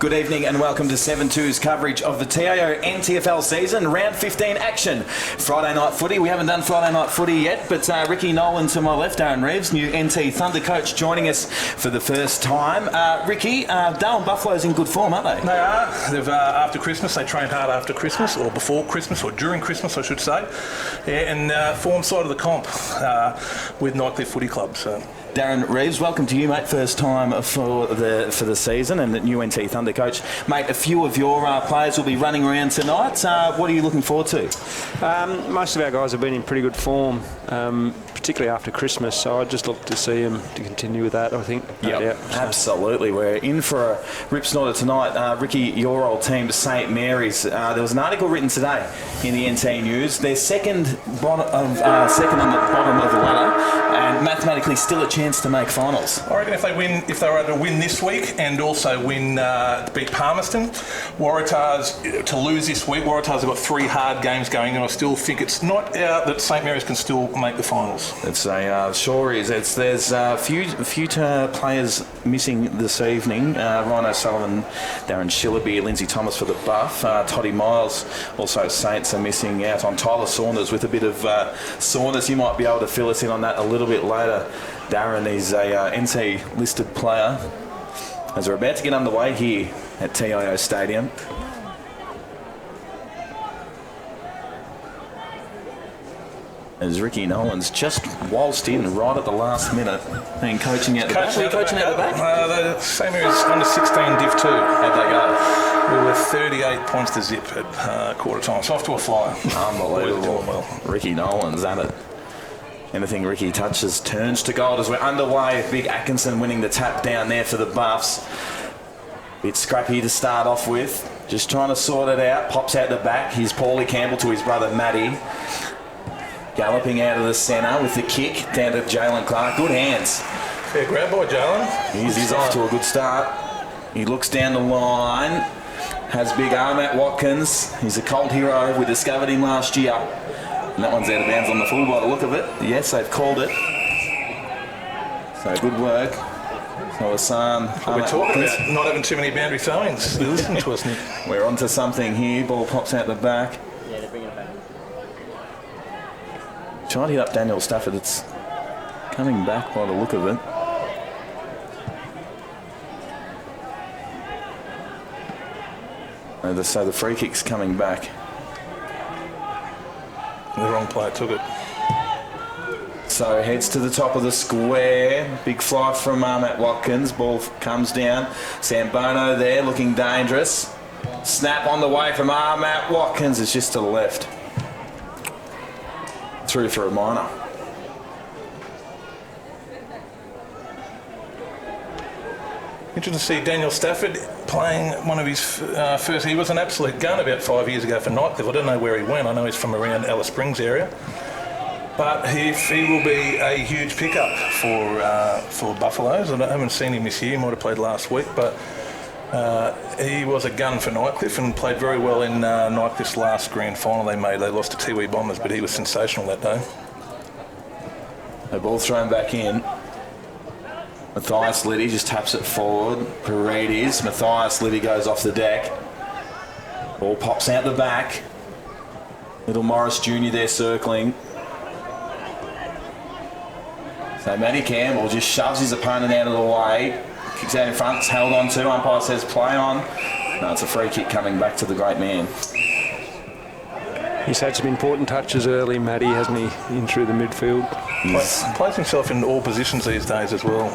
Good evening and welcome to 7-2's coverage of the TIO NTFL season, round 15 action. Friday night footy. We haven't done Friday night footy yet, but Ricky Nolan to my left, Darren Reeves, new NT Thunder coach, joining us for the first time. Ricky, Darwin Buffaloes in good form, aren't they? They are. They've after Christmas, they trained hard after Christmas, or before Christmas, or during Christmas, I should say. Yeah, and form side of the comp with Nightcliff Footy Club. So. Darren Reeves, welcome to you, mate. First time for the season, and the new NT Thunder coach, mate. A few of your players will be running around tonight. What are you looking forward to? Most of our guys have been in pretty good form, particularly after Christmas. So I'd just look to see them to continue with that. I think. Yeah, absolutely. We're in for a rip snorter tonight. Ricky, your old team, St Mary's. There was an article written today in the NT News. They're second on the bottom of the ladder, and mathematically still a chance to make finals. I reckon if they were able to win this week and also beat Palmerston, Waratahs to lose this week. Waratahs have got 3 hard games going, and I still think it's not out that St Mary's can still make the finals. It's sure is. There's a few players missing this evening. Ryan O'Sullivan, Darren Shillaby, Lindsay Thomas for the Buff, Toddy Miles, also Saints are missing out on Tyler Saunders with a bit of soreness. You might be able to fill us in on that a little bit later. Darren is a NT listed player as we're about to get underway here at TIO Stadium. As Ricky Nolan's just waltzed in right at the last minute and coaching out the back. Are you coaching out the back? The St Mary's under 16 Div 2. How'd they go? We were 38 points to zip at quarter time. So off to a flyer. Unbelievable. Well. Ricky Nolan's at it. Anything Ricky touches turns to gold as we're underway. Big Atkinson winning the tap down there for the Buffs. Bit scrappy to start off with. Just trying to sort it out. Pops out the back. Here's Paulie Campbell to his brother Matty. Galloping out of the centre with the kick down to Jalen Clark. Good hands. Fair grab by Jalen. He's off to a good start. He looks down the line. Has big Armat Watkins. He's a cult hero. We discovered him last year. And that one's out of bounds on the full by the look of it. Yes, they've called it. So good work. So Hassan. We're talking about not having too many boundary throw-ins. Listen to us, Nick. We're onto something here. Ball pops out the back. Yeah, they're bringing it back. Trying to hit up Daniel Stafford. It's coming back by the look of it. So the free kick's coming back. The wrong player took it. So heads to the top of the square. Big fly from Matt Watkins. Ball comes down. Sambono there looking dangerous. Snap on the way from Matt Watkins. It's just to the left. Through for a minor. Interesting to see Daniel Stafford playing one of his first. He was an absolute gun about 5 years ago for Nightcliff. I don't know where he went. I know he's from around Alice Springs area. But he will be a huge pickup for Buffaloes. I haven't seen him this year. He might have played last week, but he was a gun for Nightcliff and played very well in Nightcliff's last grand final they made. They lost to Tiwi Bombers, but he was sensational that day. The ball thrown back in. Matthias Liddy just taps it forward. Paredes. Matthias Liddy goes off the deck. Ball pops out the back. Little Morris Jr. there circling. So Matty Campbell just shoves his opponent out of the way. Kicks out in front. It's held on to. Umpire says play on. No, it's a free kick coming back to the great man. He's had some important touches early, Matty, hasn't he, in through the midfield. Plays himself in all positions these days as well.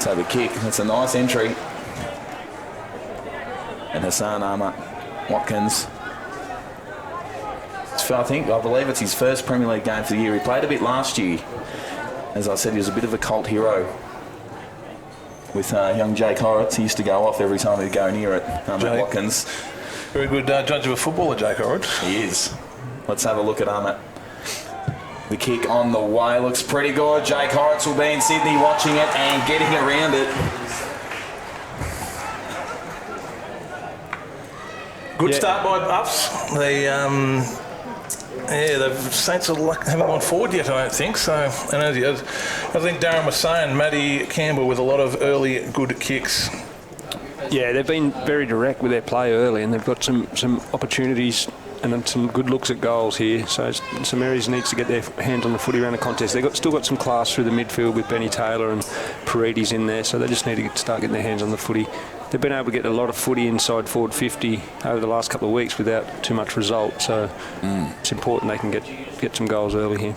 So the kick, that's a nice entry. And Hassan Ahmad Watkins. I believe it's his first Premier League game for the year. He played a bit last year. As I said, he was a bit of a cult hero. With young Jake Horrocks, he used to go off every time he'd go near it. Watkins. Very good judge of a footballer, Jake Horrocks. He is. Let's have a look at Ahmad. The kick on the way looks pretty good. Jake Horrocks will be in Sydney watching it and getting around it. Good start by Buffs. The Saints haven't gone forward yet, I don't think. So, and I think Darren was saying, Matty Campbell with a lot of early good kicks. Yeah, they've been very direct with their play early, and they've got some opportunities and then some good looks at goals here. So St Mary's needs to get their hands on the footy around the contest. They've still got some class through the midfield with Benny Taylor and Paredes in there, so they just need to start getting their hands on the footy. They've been able to get a lot of footy inside forward 50 over the last couple of weeks without too much result, so it's important they can get some goals early here.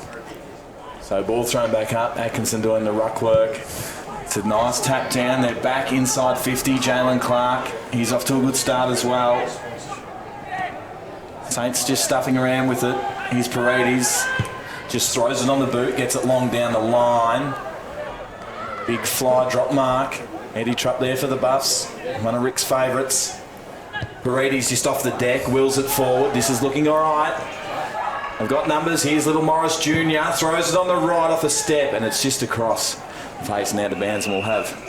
So ball thrown back up, Atkinson doing the ruck work. It's a nice tap down, they're back inside 50, Jalen Clark, he's off to a good start as well. Saints just stuffing around with it. Here's Paredes. Just throws it on the boot, gets it long down the line. Big fly drop mark. Eddie Trupp there for the Buffs. One of Rick's favourites. Paredes just off the deck, wheels it forward. This is looking all right. I've got numbers. Here's Little Morris Jr. Throws it on the right off a step, and it's just across. Facing out of bounds, and we'll have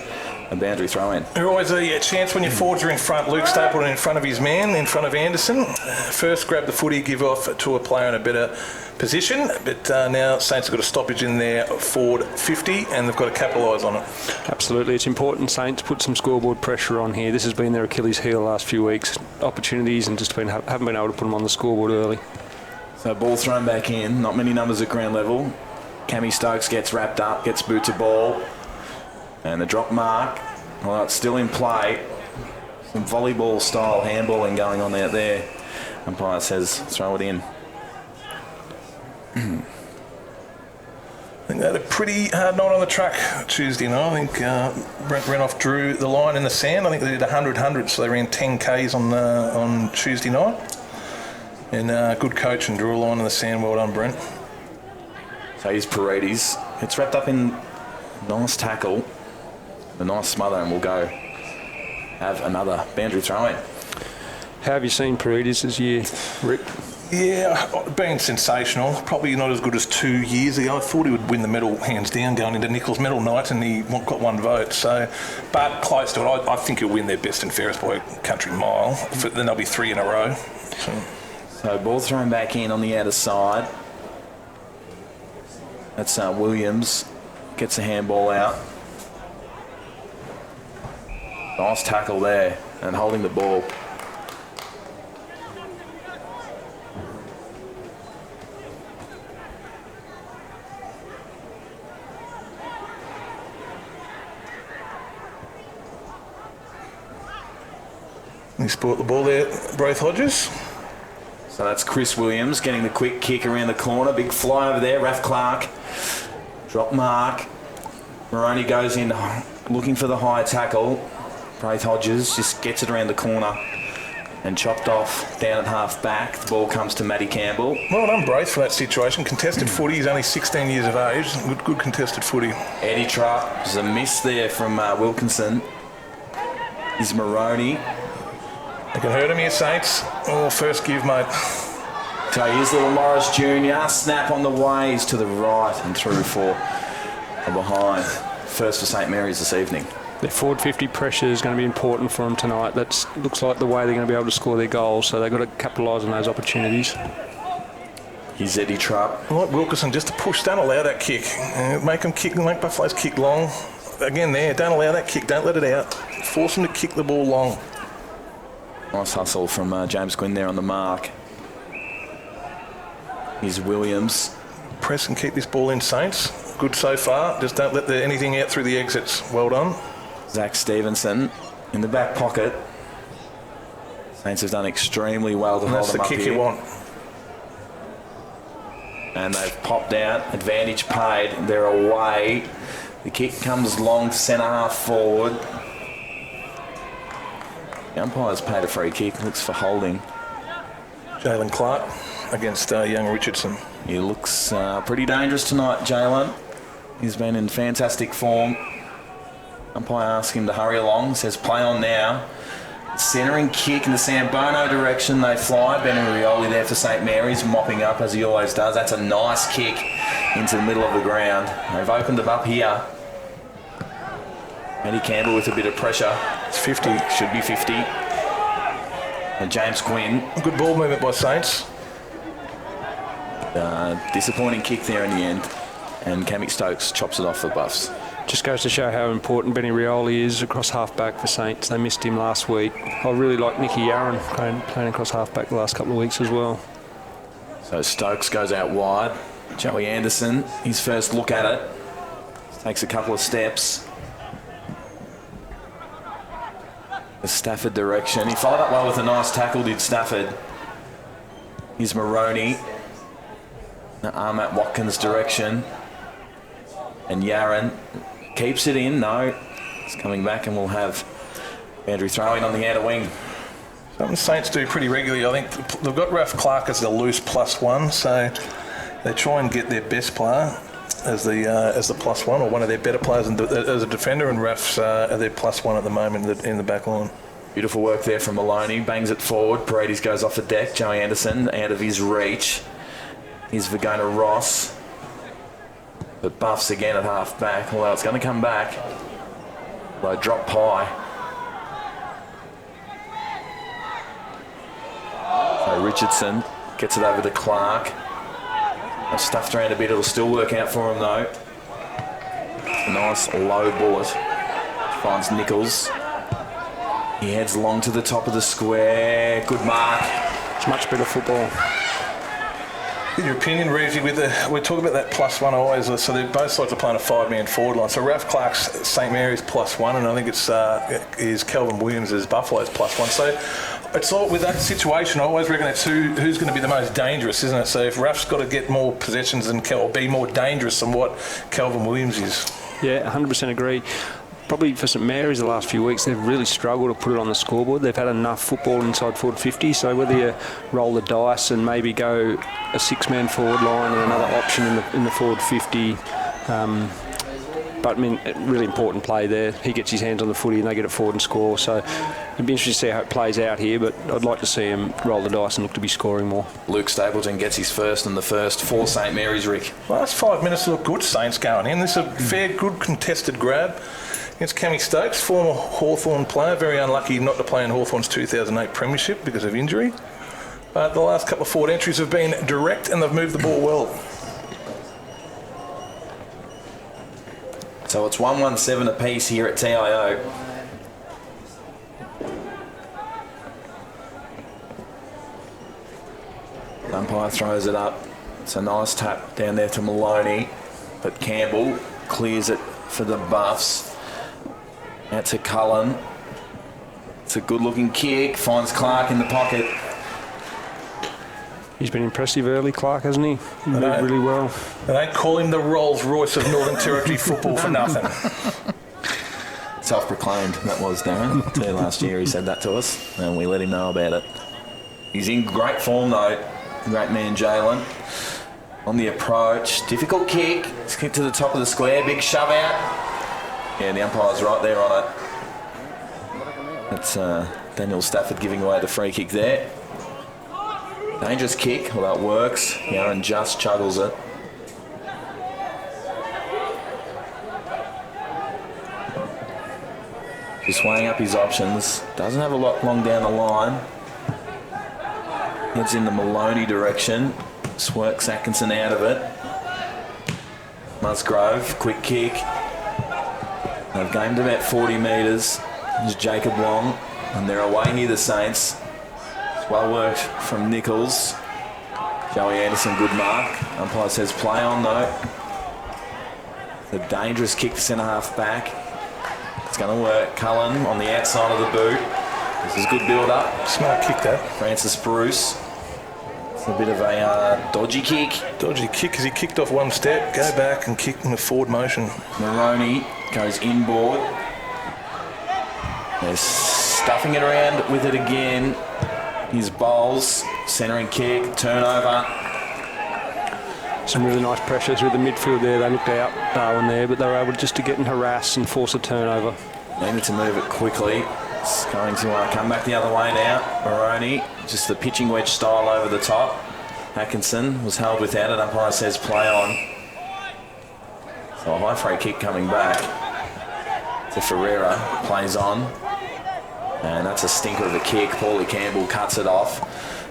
a boundary throw in. There's always a chance when your forwards are in front. Luke Stapleton in front of his man, in front of Anderson. First grab the footy, give off to a player in a better position, but now Saints have got a stoppage in their forward 50 and they've got to capitalise on it. Absolutely, it's important Saints put some scoreboard pressure on here. This has been their Achilles heel the last few weeks. Opportunities and just haven't been able to put them on the scoreboard early. So ball thrown back in, not many numbers at ground level. Cammy Stokes gets wrapped up, gets boots a ball. And the drop mark, well, it's still in play. Some volleyball style handballing going on out there. Umpire says throw it in. I think they had a pretty hard night on the track Tuesday night. I think Brent Renoff drew the line in the sand. I think they did 100, so they ran 10 Ks on Tuesday night. And good coach and drew a line in the sand. Well done, Brent. So here's Paredes. It's wrapped up in nice tackle. A nice smother, and we'll go have another boundary throw in. How have you seen Paredes this year, Rick? Yeah, been sensational. Probably not as good as 2 years ago. I thought he would win the medal hands down going into Nichols Medal night, and he got one vote. So, but close to it. I think he'll win their best and fairest by a country mile. Then there'll be 3 in a row. So ball thrown back in on the outer side. That's Williams. Gets the handball out. Nice tackle there and holding the ball. He sport the ball there, Braith Hodges. So that's Chris Williams getting the quick kick around the corner. Big fly over there, Raph Clark. Drop mark. Maroney goes in looking for the high tackle. Braith Hodges just gets it around the corner and chopped off down at half back. The ball comes to Matty Campbell. Well done, Braith, for that situation. Contested footy. He's only 16 years of age. Good contested footy. Eddie Trupp. There's a miss there from Wilkinson. Is Maroney. They can hurt him here, Saints. Oh, first give, mate. So here's Little Morris Jr. Snap on the ways to the right and through for a behind. First for St Mary's this evening. Their forward 50 pressure is going to be important for them tonight. That looks like the way they're going to be able to score their goals, so they've got to capitalise on those opportunities. Here's Eddie Trupp. I like Wilkinson just to push. Don't allow that kick. Make them kick, make Buffaloes kick long. Again there, don't allow that kick. Don't let it out. Force them to kick the ball long. Nice hustle from James Gwynn there on the mark. Here's Williams. Press and keep this ball in, Saints. Good so far. Just don't let anything out through the exits. Well done. Zach Stevenson in the back pocket. Saints have done extremely well to hold them up here. That's the kick you want. And they've popped out. Advantage paid. They're away. The kick comes long, centre half forward. The umpire's paid a free kick. Looks for holding. Jalen Clark against young Richardson. He looks pretty dangerous tonight, Jalen. He's been in fantastic form. Umpire asks him to hurry along. Says play on now. Centering kick in the Sambono direction. They fly. Ben Rioli there for St Mary's, mopping up as he always does. That's a nice kick into the middle of the ground. They've opened them up here. Matty Campbell with a bit of pressure. It's 50. Should be 50. And James Quinn. Good ball movement by Saints. Disappointing kick there in the end. And Cammy Stokes chops it off for Buffs. Just goes to show how important Benny Rioli is across half-back for Saints. They missed him last week. I really like Nicky Yarran playing across half-back the last couple of weeks as well. So Stokes goes out wide. Joey Anderson, his first look at it. Takes a couple of steps. The Stafford direction. He followed up well with a nice tackle, did Stafford. Here's Moroney. Arm at Watkins' direction. And Yarran keeps it in. No. It's coming back, and we'll have Andrew throwing on the outer wing. Something Saints do pretty regularly. I think they've got Ralph Clark as the loose +1, so they try and get their best player as the +1, or one of their better players as a defender, and Ralph's their +1 at the moment in the back line. Beautiful work there from Maloney. Bangs it forward. Paredes goes off the deck. Joey Anderson out of his reach. Here's Vagona Ross. But Buffs again at half back. Although it's going to come back. Low drop pie. So Richardson gets it over to Clark. I've stuffed around a bit. It'll still work out for him though. A nice low bullet. Finds Nichols. He heads long to the top of the square. Good mark. It's much better football. In your opinion, Reezy, we talk about that +1 always, so they both sides are playing a 5-man forward line. So Ralph Clark's St Mary's +1, and I think is Kelvin Williams' Buffalo's +1. So it's all with that situation. I always reckon it's who's going to be the most dangerous, isn't it? So if Ralph's got to get more possessions than or be more dangerous than what Kelvin Williams is. Yeah, 100% agree. Probably for St Mary's the last few weeks, they've really struggled to put it on the scoreboard. They've had enough football inside forward 50, so whether you roll the dice and maybe go a 6-man forward line and another option in the forward 50, but I mean, really important play there. He gets his hands on the footy and they get it forward and score, so it'd be interesting to see how it plays out here, but I'd like to see him roll the dice and look to be scoring more. Luke Stapleton gets his first and the first for St Mary's, Rick. Last 5 minutes look good, Saints going in. This is a fair, good contested grab against Cammy Stokes, former Hawthorn player. Very unlucky not to play in Hawthorn's 2008 premiership because of injury. But the last couple of forward entries have been direct and they've moved the ball well. So it's 1-1-7 apiece here at TIO. Umpire throws it up. It's a nice tap down there to Maloney, but Campbell clears it for the Buffs. Out to Cullen. It's a good-looking kick. Finds Clark in the pocket. He's been impressive early, Clark, hasn't he? He moved really well. They don't call him the Rolls Royce of Northern Territory football for nothing. Self-proclaimed, that was, Darren. I tell you, last year he said that to us, and we let him know about it. He's in great form, though. Great man, Jalen. On the approach. Difficult kick. It's kicked to the top of the square. Big shove out. Yeah, the umpire's right there on it. That's Daniel Stafford giving away the free kick there. Dangerous kick, well that works. Yarran just chuggles it. Just weighing up his options. Doesn't have a lot long down the line. Heads in the Maloney direction. Swerks Atkinson out of it. Musgrove, quick kick. They've gained about 40 metres. There's Jacob Long, and they're away here, the Saints. It's well worked from Nichols. Joey Anderson, good mark. Umpire says play on though. The dangerous kick to centre half back. It's going to work. Cullen on the outside of the boot. This is good build up. Smart kick that. Francis Bruce. It's a bit of a dodgy kick. Dodgy kick because he kicked off one step. Go back and kick in the forward motion. Moroney goes inboard. They're stuffing it around with it again. His bowls, centering kick, turnover. Some really nice pressure through the midfield there. They looked out, Darwin there, but they were able just to get and harass and force a turnover. Needed to move it quickly. It's going to come back the other way now. Moroney, just the pitching wedge style over the top. Atkinson was held without it. Umpire says play on. So a high free kick coming back to Ferreira. Plays on. And that's a stinker of a kick. Paulie Campbell cuts it off.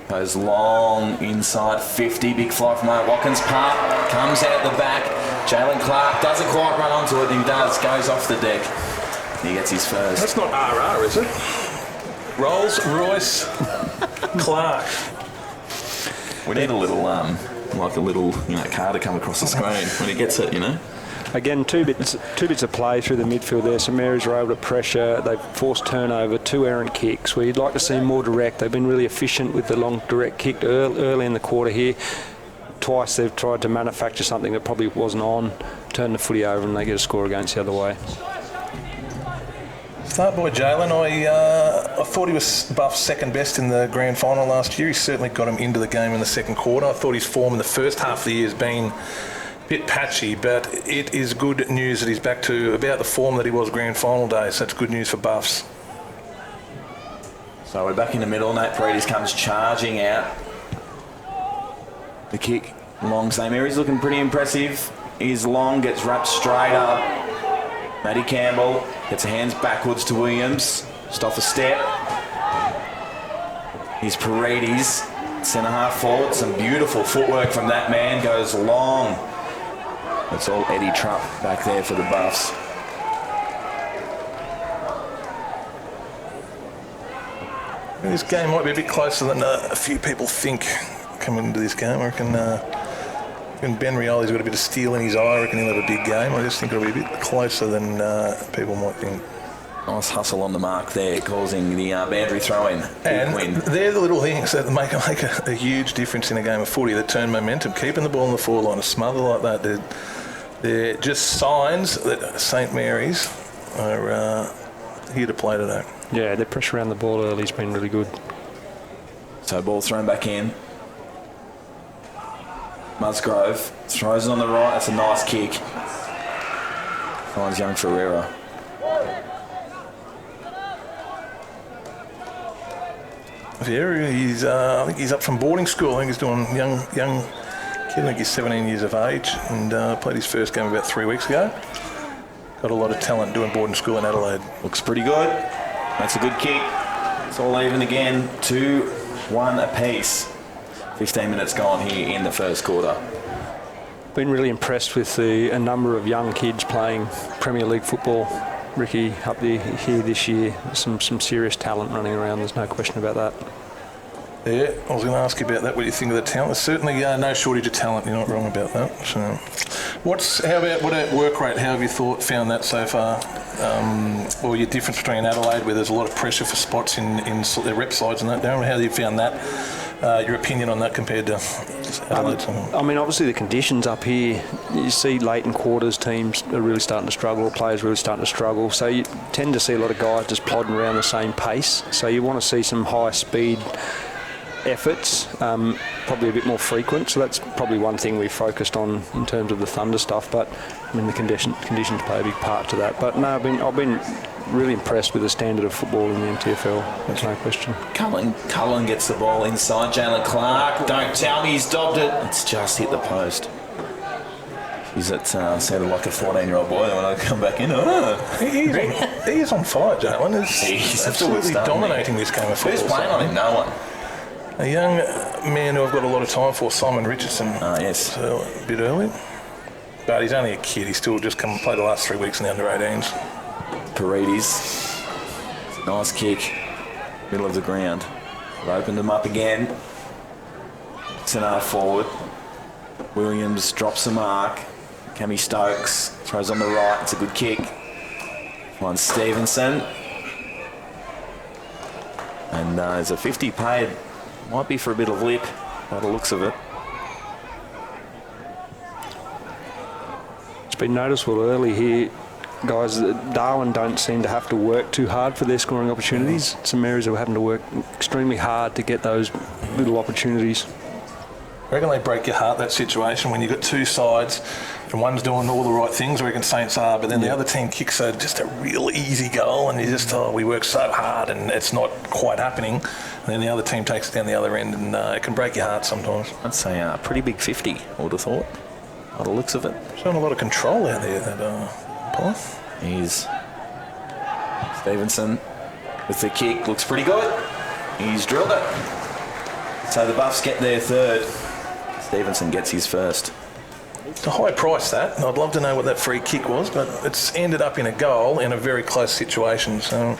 Goes long inside 50. Big fly from Watkins. Park comes out the back. Jalen Clark doesn't quite run onto it. He does. Goes off the deck. He gets his first. That's not RR, is it? Rolls Royce Clark. We need a little, like a little, car to come across the screen when he gets it, Again, two bits of play through the midfield there. St Mary's were able to pressure. They've forced turnover, 2 errant kicks. Where you'd like to see more direct. They've been really efficient with the long direct kick early in the quarter here. Twice they've tried to manufacture something that probably wasn't on, turn the footy over, and they get a score against the other way. Start by Jalen. I thought he was Buff's second best in the grand final last year. He certainly got him into the game in the second quarter. I thought his form in the first half of the year has been a bit patchy, but it is good news that he's back to about the form that he was grand final day. So that's good news for Buffs. So we're back in the middle. Nate Paredes comes charging out. The kick long. St Mary's looking pretty impressive. He's long, gets wrapped straight up. Matty Campbell gets her hands backwards to Williams. Just off a step. Here's Paredes, centre half forward. Some beautiful footwork from that man. Goes long. That's all Eddie Trupp back there for the Buffs. This game might be a bit closer than a few people think coming into this game. I reckon Ben Rioli's got a bit of steel in his eye. I reckon he'll have a big game. I just think it'll be a bit closer than people might think. Nice hustle on the mark there, causing the boundary throw-in. And win. they're the little things that make a huge difference in a game of footy that turn momentum. Keeping the ball on the forward line, a smother like that, they're just signs that St Mary's are here to play today. Yeah, their pressure around the ball early has been really good. So ball thrown back in. Musgrove throws it on the right. That's a nice kick. Finds young Ferreira. Ferreira, I think he's up from boarding school. I think he's doing young kid. I think he's 17 years of age and played his first game about 3 weeks ago. Got a lot of talent doing boarding school in Adelaide. Looks pretty good. That's a good kick. It's all even again. 2-1 apiece. 15 minutes gone here in the first quarter. Been really impressed with a number of young kids playing Premier League football. Ricky up here this year. Some serious talent running around. There's no question about that. Yeah, I was going to ask you about that. What do you think of the talent? There's certainly no shortage of talent. You're not wrong about that. So, what about work rate? How have you found that so far? Or your difference between Adelaide, where there's a lot of pressure for spots in their rep sides and that, Darren? How have you found that? Your opinion on that compared to Adelaide? I mean, obviously the conditions up here, you see late in quarters teams are really starting to struggle, players really starting to struggle. So you tend to see a lot of guys just plodding around the same pace. So you want to see some high speed efforts, probably a bit more frequent. So that's probably one thing we focused on in terms of the Thunder stuff. But I mean, the conditions play a big part to that. But no, I've been really impressed with the standard of football in the NTFL. There's no question. Cullen gets the ball inside. Jalen Clark. Don't tell me he's dobbed it. It's just hit the post. Is it sounded like a 14-year-old boy when I come back in? He is on fire, Jalen. He's absolutely dominating this game of football. Who's playing on him? No one. A young man who I've got a lot of time for, Simon Richardson. Yes. A bit early. But he's only a kid. He's still just come and played the last 3 weeks in the under-18s. Paredes. Nice kick. Middle of the ground. They've opened them up again. Centre forward. Williams drops the mark. Cammy Stokes throws on the right. It's a good kick. Finds Stevenson. And there's a 50 paid. Might be for a bit of lip by the looks of it. It's been noticeable early here, guys, that Darwin don't seem to have to work too hard for their scoring opportunities. Some areas are having to work extremely hard to get those little opportunities. I reckon they break your heart, that situation, when you've got two sides and one's doing all the right things, I reckon Saints are, but then the other team kicks just a real easy goal and you just, we work so hard and it's not quite happening. And then the other team takes it down the other end and it can break your heart sometimes. I'd say a pretty big 50, I would have thought, by the looks of it. Showing a lot of control out there, that pass. He's Stevenson with the kick, looks pretty good. He's drilled it. So the Buffs get their third. Stevenson gets his first. It's a high price, that. I'd love to know what that free kick was, but it's ended up in a goal in a very close situation. So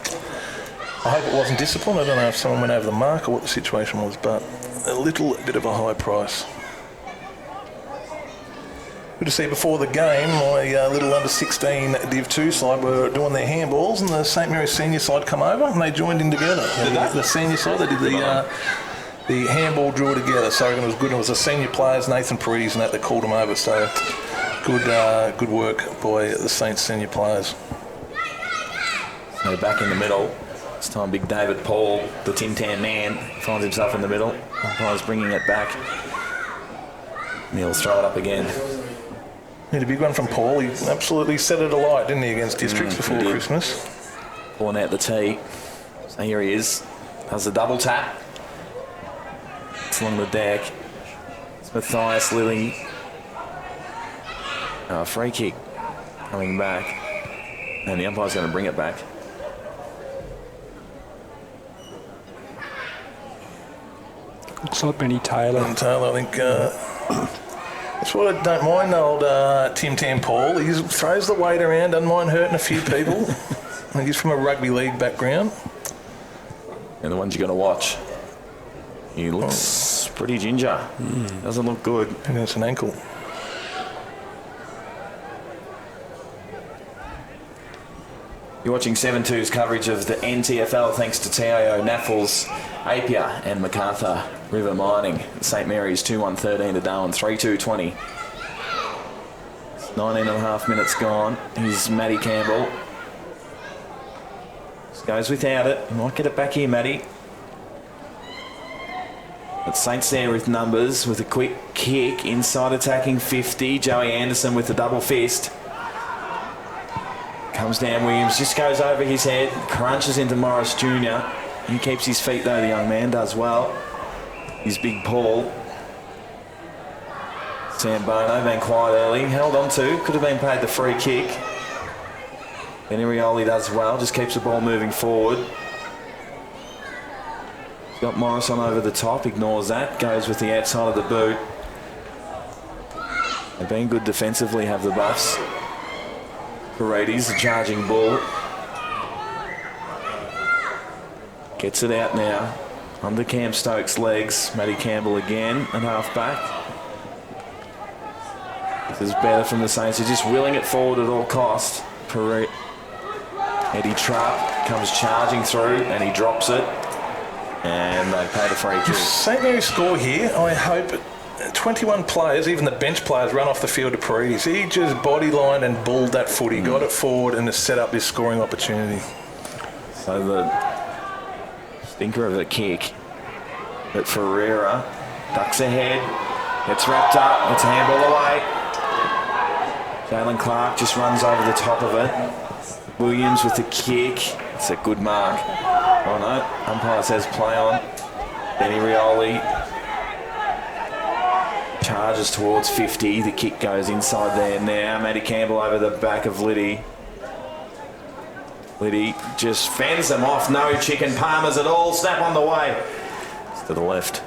I hope it wasn't discipline. I don't know if someone went over the mark or what the situation was, but a little bit of a high price. Good to see before the game, my little under-16 Div 2 side were doing their handballs, and the St Mary's senior side come over and they joined in together. The senior side, they did the handball drill together, so it was good. It was the senior players, Nathan Paredes and that called them over, so good work by the Saints senior players. So back in the middle, this time big David Paul, the Tim Tam man, finds himself in the middle. Umpire's bringing it back. And he'll throw it up again. Need a big one from Paul. He absolutely set it alight, didn't he, against Districts before Christmas? Pulling out the tee. So here he is. Does the double tap. It's along the deck. It's Matthias Lilly. Free kick coming back. And the umpire's going to bring it back. Looks like Benny Taylor. And Taylor, I think... that's what I don't mind, old Tim Tam Paul. He throws the weight around, doesn't mind hurting a few people. I think he's from a rugby league background. And the ones you're going to watch. He looks pretty ginger. Doesn't look good. And it's an ankle. You're watching 7-2's coverage of the NTFL thanks to TIO NTFL's Apia and MacArthur River Mining. St Mary's 2-1-13 to Darwin 3-2-20. 19.5 minutes gone. Here's Matty Campbell. Just goes without it. He might get it back here, Matty. But Saints there with numbers with a quick kick. Inside attacking 50. Joey Anderson with the double fist. Comes down Williams, just goes over his head, crunches into Morris Jr. He keeps his feet though, the young man does well. His big Paul. Sam Bono being quiet early, held on to, could have been paid the free kick. Benny Rioli does well, just keeps the ball moving forward. Got Morris on over the top, ignores that, goes with the outside of the boot. They've been good defensively, have the Buffs. Paredes, the charging bull. Gets it out now. Under Cam Stokes' legs. Matty Campbell again at half back. This is better from the Saints. They're just willing it forward at all cost. Eddie Trapp comes charging through and he drops it. And they pay the free kick. St Mary's score here, I hope 21 players, even the bench players, run off the field to Paredes. He just bodylined and bulled that footy, got it forward and has set up this scoring opportunity. So the stinker of a kick. But Ferreira ducks ahead, gets wrapped up, gets a handball away. Jalen Clark just runs over the top of it. Williams with the kick. It's a good mark. Oh no, umpire says play on. Benny Rioli charges towards 50. The kick goes inside there now. Matty Campbell over the back of Liddy. Liddy just fends them off. No chicken palmers at all. Snap on the way. It's to the left.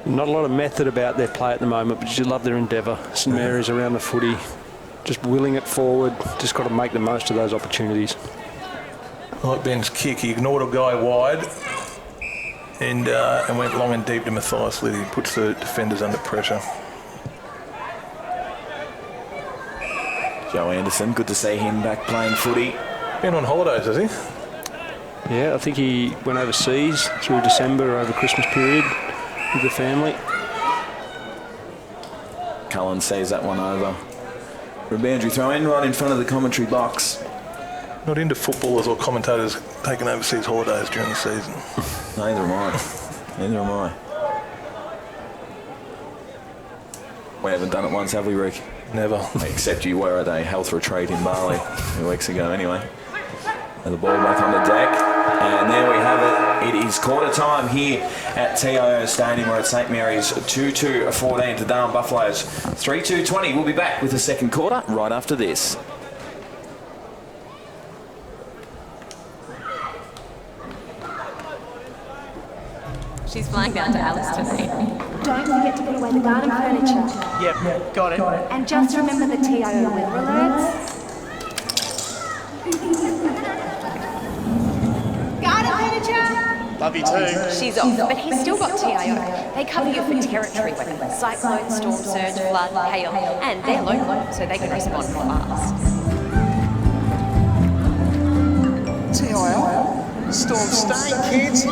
Not a lot of method about their play at the moment, but you love their endeavour. St Mary's around the footy, just willing it forward. Just got to make the most of those opportunities. Like Ben's kick, he ignored a guy wide and went long and deep to Matthias Liddy. Puts the defenders under pressure. Joe Anderson, good to see him back playing footy. Been on holidays, has he? Yeah, I think he went overseas through December over Christmas period with the family. Cullen sees that one over. For a boundary throw in right in front of the commentary box. Not into footballers or commentators taking overseas holidays during the season. Neither am I. Neither am I. We haven't done it once, have we, Rick? Never. Except you were at a health retreat in Bali a few weeks ago anyway. And the ball back on the deck. And there we have it. It is quarter time here at TIO Stadium. We're at St Mary's 2-2-14 to Darwin Buffaloes 3-2-20. We'll be back with the second quarter right after this. She's flying down to Alice tonight. don't forget to put away the garden furniture. Yep, got it. And just remember the TIO weather alerts. Garden furniture! Love you too. She's off, but he's still got TIO. They cover you for territory weather, cyclone, storm surge, flood, hail, and they're local, so they can respond fast. TIO? Storm staying, kids.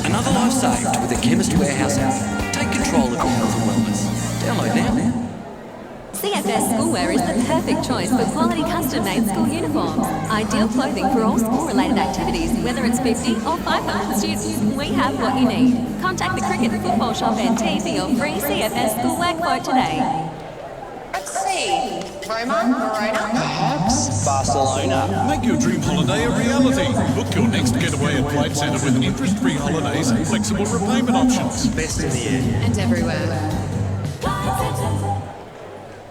Another life saved with a Chemist Warehouse app. Take control of your health and wellness. Download now. CFS Schoolwear is the perfect choice for quality custom-made school uniforms. Ideal clothing for all school-related activities, whether it's 50 or 500 students. We have what you need. Contact the Cricket Football Shop NT for your free CFS Schoolwear quote today. Let's see. Roma, Verona. Perhaps Barcelona. Make your dream holiday a reality. Book your next getaway at Flight Centre with interest-free holidays and flexible repayment options. Best in the air. And everywhere.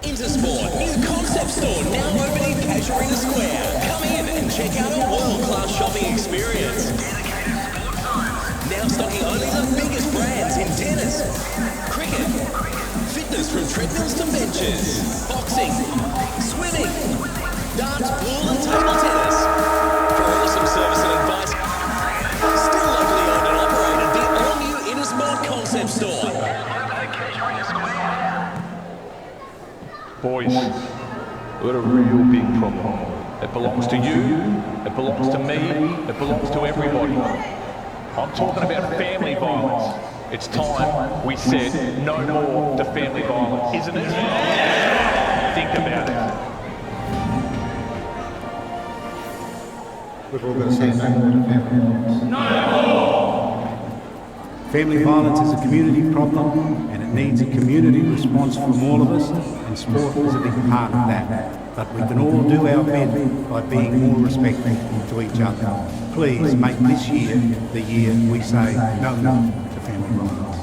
Intersport, new concept store now open in Casuarina Square. Come in and check out a world-class shopping experience. Now stocking only the biggest brands in tennis, cricket, fitness from treadmills to benches, boxing, swimming, darts, pool and table tennis. For awesome service and advice, still locally owned and operated, the all-new Intersport concept store. Boys, we've got a real big problem. It belongs to you, it belongs to me, it belongs to everybody. I'm talking about family violence. It's time we said no more to family violence, isn't it? Think about it. We've all got to say no more to family violence. No! Family violence is a community problem and it needs a community response from all of us, and sport is a big part of that. But we can all do our bit by being more respectful to each other. Please make this year the year we say no more to family violence.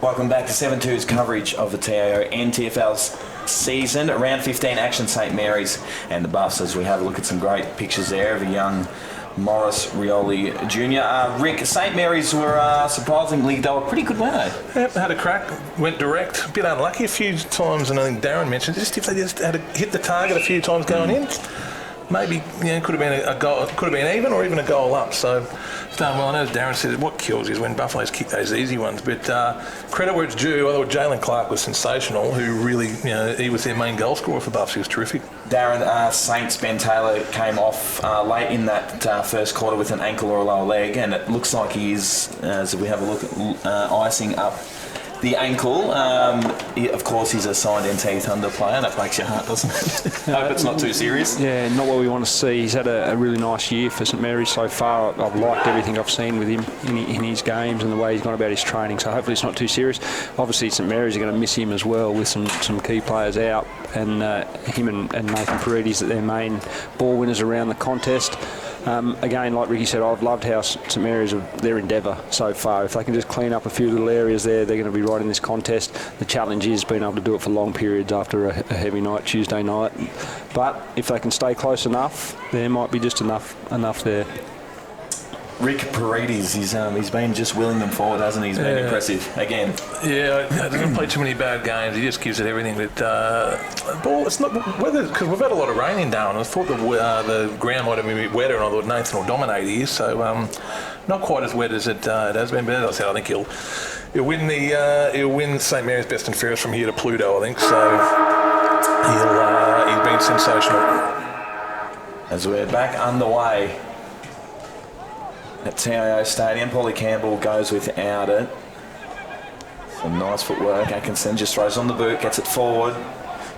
Welcome back to 7-2's coverage of the TIO NTFL's season. Round 15 action, St Mary's and the Buffs, as we have a look at some great pictures there of a young Morris Rioli Jr. Rick, St Mary's were surprisingly, they were pretty good, weren't they? Yep, had a crack, went direct, a bit unlucky a few times, and I think Darren mentioned just if they just had hit the target a few times going in, maybe could have been a goal, could have been even or even a goal up. So it's done well. I know as Darren said, what kills is when Buffaloes kick those easy ones. But credit where it's due. I thought Jalen Clark was sensational. Who really, he was their main goal scorer for Buffs. He was terrific. Darren, Saints Ben Taylor came off late in that first quarter with an ankle or a lower leg, and it looks like he is, as we have a look at icing up the ankle. Of course, he's a signed NT Thunder player. That breaks your heart, doesn't it? Hope it's not too serious. Yeah, not what we want to see. He's had a really nice year for St Mary's so far. I've liked everything I've seen with him in his games and the way he's gone about his training. So hopefully it's not too serious. Obviously, St Mary's are going to miss him as well with some key players out, and him and Nathan Paredes are their main ball winners around the contest. Again, like Ricky said, I've loved how St Mary's, their endeavour so far. If they can just clean up a few little areas there, they're going to be right in this contest. The challenge is being able to do it for long periods after a heavy night, Tuesday night. But if they can stay close enough, there might be just enough there. Rick Paredes, he's been just willing them forward, hasn't he? He's been impressive again. Yeah, he doesn't play too many bad games. He just gives it everything. But ball, it's not whether, because we've had a lot of rain in Darwin. I thought the ground might have been a bit wetter, and I thought Nathan will dominate here. So not quite as wet as it has been. But as I said, I think he'll win St Mary's best and fairest from here to Pluto. I think so. He's been sensational. As we're back underway at TIO Stadium, Paulie Campbell goes without it. Some nice footwork. Atkinson just throws on the boot, gets it forward.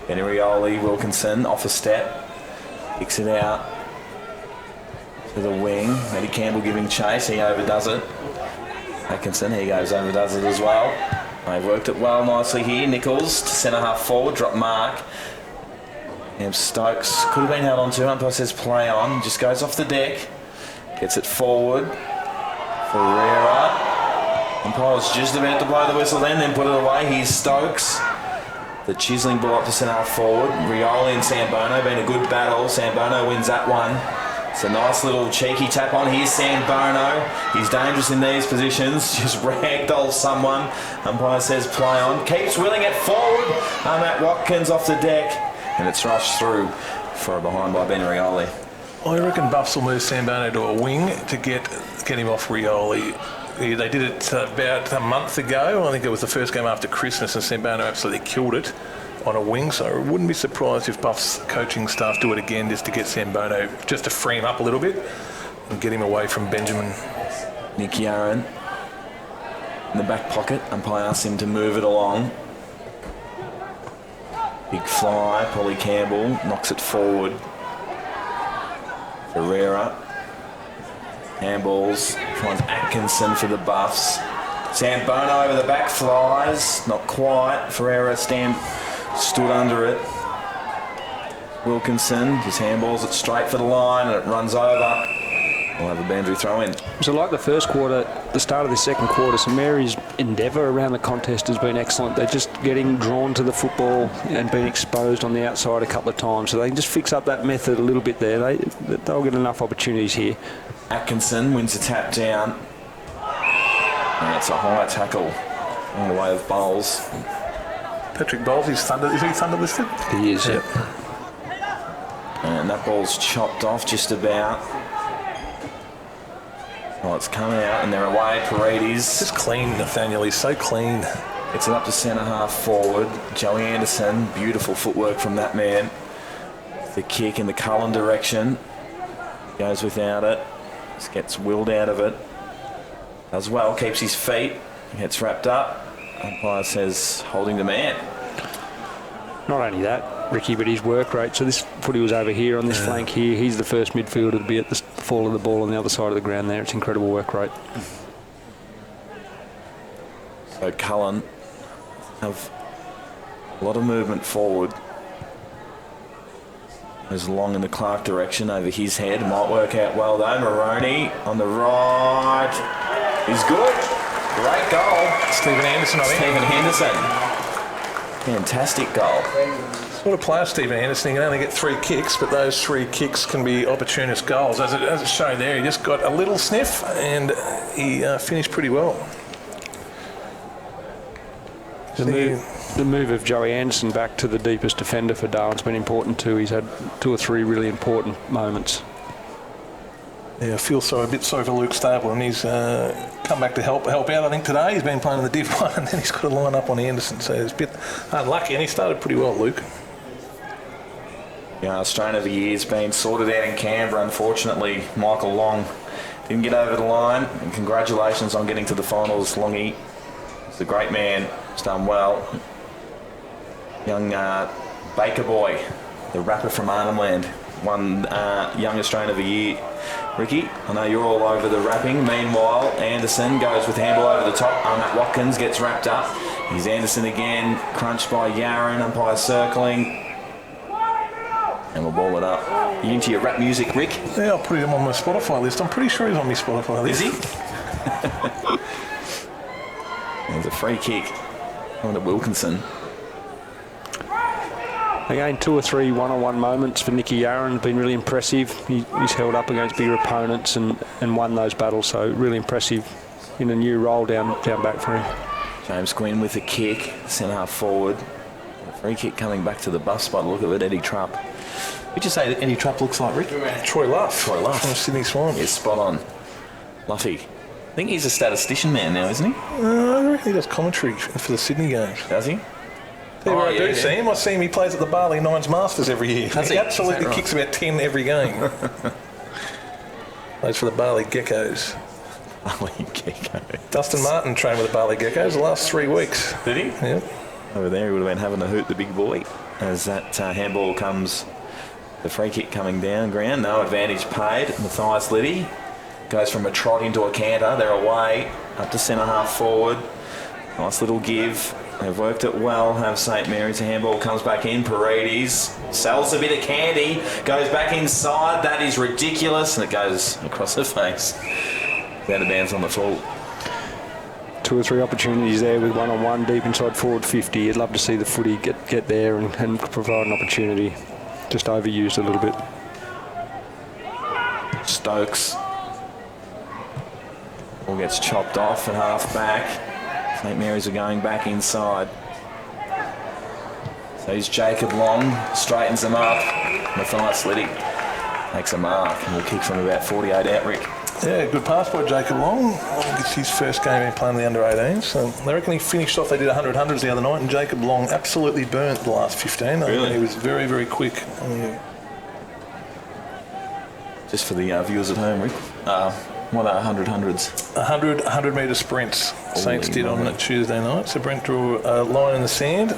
Benny Rioli, Wilkinson off a step, kicks it out to the wing. Eddie Campbell giving chase, he overdoes it. Atkinson, he goes, overdoes it as well. They've worked it well nicely here. Nichols to centre half forward, drop mark. And Stokes could have been held on to. Umpire says play on, just goes off the deck. Gets it forward. Ferreira. Umpire's just about to blow the whistle then put it away. Here's Stokes. The chiselling ball up to centre half forward. Rioli and Sambono, been a good battle. Sambono wins that one. It's a nice little cheeky tap on. Here's Sambono. He's dangerous in these positions. Just ragdoll someone. Umpire says play on. Keeps willing it forward. Matt Watkins off the deck. And it's rushed through for a behind by Ben Rioli. I reckon Buffs will move Sambono to a wing to get him off Rioli. They did it about a month ago. I think it was the first game after Christmas, and Sambono absolutely killed it on a wing. So I wouldn't be surprised if Buffs coaching staff do it again just to get Sambono, just to free him up a little bit and get him away from Benjamin. Nick Yaron in the back pocket. Umpire asks him to move it along. Big fly. Paulie Campbell knocks it forward. Ferreira, handballs, finds Atkinson for the Buffs. Sambono over the back, flies, not quite. Ferreira stood under it. Wilkinson just handballs it straight for the line and it runs over. We'll have a boundary throw in. So like the first quarter, the start of the second quarter, St Mary's endeavour around the contest has been excellent. They're just getting drawn to the football and being exposed on the outside a couple of times. So they can just fix up that method a little bit there. They'll get enough opportunities here. Atkinson wins the tap down. And it's a high tackle on the way of Bowles. Patrick Bowles, is he Thunder listed? He is, yep. And that ball's chopped off just about. Well, it's coming out and they're away. Paredes. Just clean, Nathaniel. He's so clean. Gets it up to centre half forward. Joey Anderson. Beautiful footwork from that man. The kick in the Cullen direction. Goes without it. Just gets willed out of it. Does well. Keeps his feet. Gets wrapped up. Umpire says holding the man. Not only that, Ricky, but his work rate. So this footy was over here on this flank here. He's the first midfielder to be at the fall of the ball on the other side of the ground there. It's incredible work rate. So Cullen have a lot of movement forward. Goes long in the Clark direction over his head. Might work out well though. Maroney on the right is good. Great goal. Stephen Anderson, I think. Stephen Henderson. Fantastic goal. Sort of player, Stephen Anderson. He can only get 3 kicks, but those 3 kicks can be opportunist goals. As it showed there, he just got a little sniff and he finished pretty well. The move of Joey Anderson back to the deepest defender for Darwin's been important too. He's had 2 or 3 really important moments. Yeah, I feel a bit sorry for Luke Stable, and he's come back to help out. I think today he's been playing in the Div 1, and then he's got to line up on Anderson, so he's a bit unlucky, and he started pretty well, Luke. Yeah, Australian of the Year's been sorted out in Canberra. Unfortunately, Michael Long didn't get over the line, and congratulations on getting to the finals, Longy. He's a great man. He's done well. Young Baker Boy, the rapper from Arnhem Land, won Young Australian of the Year. Ricky, I know you're all over the rapping. Meanwhile, Anderson goes with handball over the top. Matt Watkins gets wrapped up. Here's Anderson again, crunched by Yaron, umpire circling. And we'll ball it up. You into your rap music, Rick? Yeah, I'll put him on my Spotify list. I'm pretty sure he's on my Spotify list. Is he? There's a free kick on to Wilkinson. Again, 2 or 3 one-on-one moments for Nicky Yaron. Been really impressive. He's held up against bigger opponents and won those battles. So really impressive in a new role down back for him. James Quinn with a kick, centre half forward. A free kick coming back to the buff spot. Look at it, Eddie Trupp. Who'd you say that Eddie Trupp looks like, Rick? Troy Luff. Troy Luff. From Sydney Swans. Yes, spot on. Luffy. I think he's a statistician man now, isn't he? I reckon he does commentary for the Sydney games. Does he? I do see him. I see him. He plays at the Barley Nines Masters every year. He absolutely kicks about 10 every game. Plays for the Barley Geckos. Barley Geckos. Dustin Martin trained with the Barley Geckos the last 3 weeks. Did he? Yep. Over there, he would have been having a hoot, the big boy. As that handball comes, the free kick coming down ground. No advantage paid. Matthias Liddy goes from a trot into a canter. They're away. Up to centre half forward. Nice little give. They've worked it well, have St Mary's. The handball comes back in. Paredes sells a bit of candy, goes back inside. That is ridiculous, and it goes across her face. Out of bounds on the full. 2 or 3 opportunities there with one-on-one deep inside forward 50. You'd love to see the footy get there and provide an opportunity. Just overused a little bit. Stokes. Ball gets chopped off at half back. St Mary's are going back inside. So he's Jacob Long, straightens them up. Matthias Liddy makes a mark and will kick from about 48 out, Rick. Yeah, good pass by Jacob Long. I think it's his first game in playing the under-18s. So they reckon he finished off, they did 100 hundreds the other night, and Jacob Long absolutely burnt the last 15. Really? He was very, very quick. Just for the viewers at home, Rick. What are 100 hundreds? 100 metre sprints. Saints did on Tuesday night. So Brent drew a line in the sand.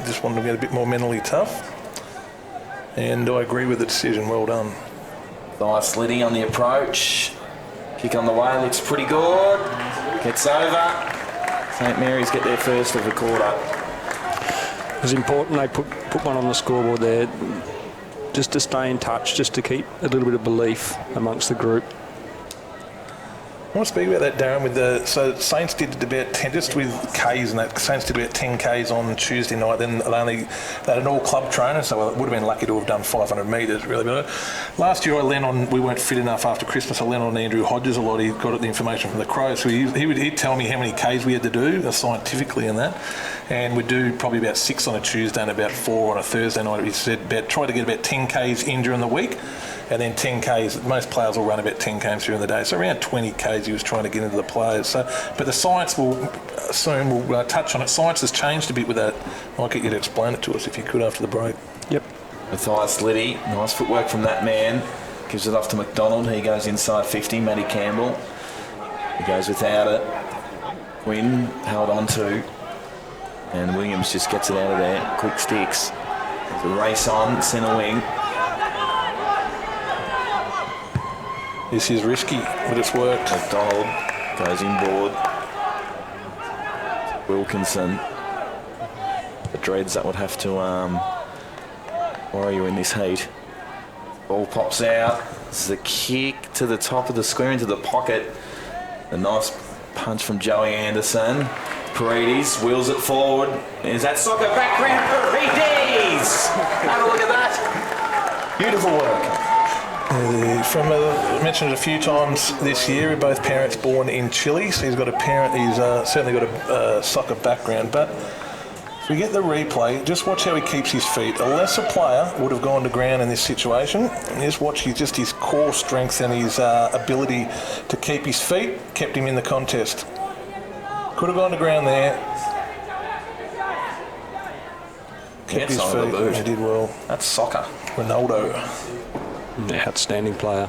Just wanted to get a bit more mentally tough. And I agree with the decision. Well done. Nice Liddy on the approach. Kick on the way, looks pretty good. Gets over. St Mary's get their first of the quarter. It was important they put one on the scoreboard there just to stay in touch, just to keep a little bit of belief amongst the group. I want to speak about that, Darren. So Saints did about 10, just with Ks and that. Saints did about 10 Ks on Tuesday night. Then they had an all-club trainer, so it would have been lucky to have done 500 metres, really. But last year we weren't fit enough after Christmas. I leaned on Andrew Hodges a lot. He got the information from the Crows. So he'd tell me how many Ks we had to do scientifically and that. And we'd do probably about 6 on a Tuesday and about 4 on a Thursday night. He said try to get about 10 Ks in during the week. And then 10 Ks, most players will run about 10 Ks during the day. So around 20 Ks he was trying to get into the players. But the science will touch on it. Science has changed a bit with that. I'll get you to explain it to us if you could after the break. Yep. Matthias Liddy, nice footwork from that man. Gives it off to McDonald. He goes inside 50. Matty Campbell. He goes without it. Quinn held on to. And Williams just gets it out of there. Quick sticks. There's a race on, centre wing. This is risky, but it's worked. McDonald goes inboard. Wilkinson. The dreads that would have to worry you in this heat. Ball pops out. This is a kick to the top of the square into the pocket. A nice Punch from Joey Anderson. Paredes wheels it forward. Is that soccer background? Paredes! Have a look at that. Beautiful work. I mentioned it a few times this year, both parents born in Chile, so he's got a parent, he's certainly got a soccer background, but if we get the replay, just watch how he keeps his feet. A lesser player would have gone to ground in this situation. Just watch his core strength and his ability to keep his feet, kept him in the contest. Could have gone to ground there. Kept his feet, he did well. That's soccer. Ronaldo. Outstanding player.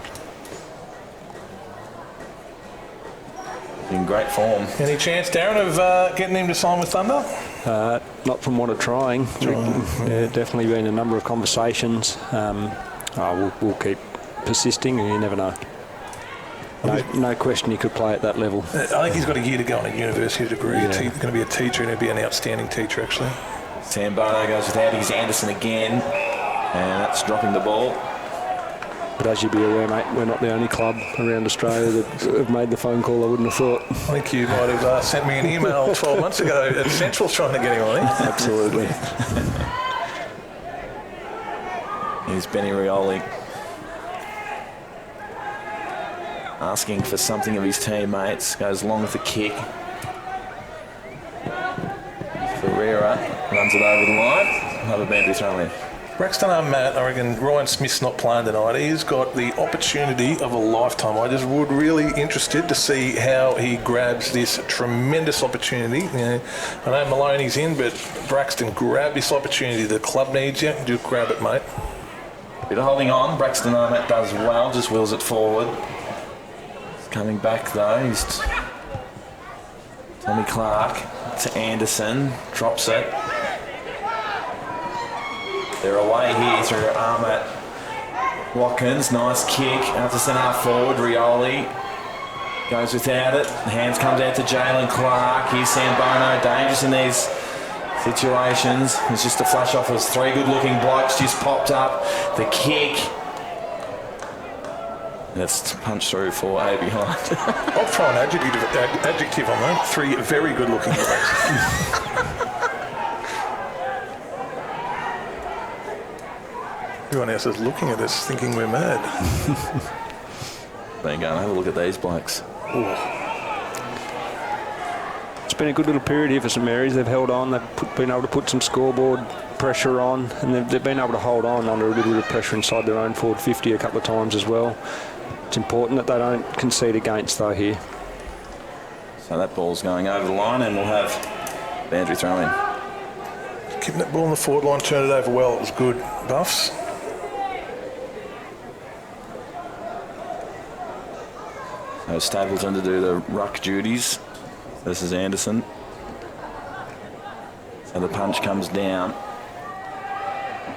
In great form. Any chance, Darren, of getting him to sign with Thunder? Not from what I'm trying. Definitely been a number of conversations. We'll keep persisting, and you never know. No question he could play at that level. I think he's got a year to go on a university degree. Yeah. He's going to be a teacher, and he'll be an outstanding teacher, actually. Sam Bono goes without his Anderson again, and that's dropping the ball. But as you'd be aware, mate, we're not the only club around Australia that have made the phone call. I wouldn't have thought. I think you might have sent me an email 12 months ago at Central's trying to get him on. Absolutely. Here's Benny Rioli asking for something of his teammates. Goes long with the kick. Ferreira runs it over the line. Another boundary throw in. Braxton Matt, I reckon Ryan Smith's not playing tonight. He's got the opportunity of a lifetime. I just would really interested to see how he grabs this tremendous opportunity. You know, I know Maloney's in, but Braxton, grab this opportunity. The club needs you. Just grab it, mate. Bit of holding on. Braxton Matt does well. Just wheels it forward. He's coming back though. He's Tommy Clark to Anderson. Drops it. They're away here through Ahmet Watkins. Nice kick out to centre half forward. Rioli goes without it. Hands comes out to Jalen Clark. Here's Sambono. Dangerous in these situations. It's just a flash off as three good looking blokes just popped up. The kick. That's punched through for A behind. I'll throw an adjective on that. Three very good looking blokes. Everyone else is looking at us thinking we're mad. Been going, have a look at these blokes. Ooh. It's been a good little period here for St Mary's. They've held on. They've been able to put some scoreboard pressure on, and they've been able to hold on under a little bit of pressure inside their own forward 50 a couple of times as well. It's important that they don't concede against though here. So that ball's going over the line, and we'll have boundary throw in. Keeping that ball on the forward line, turned it over well. It was good. Buffs. So Stapleton to do the ruck duties. This is Anderson. So the punch comes down.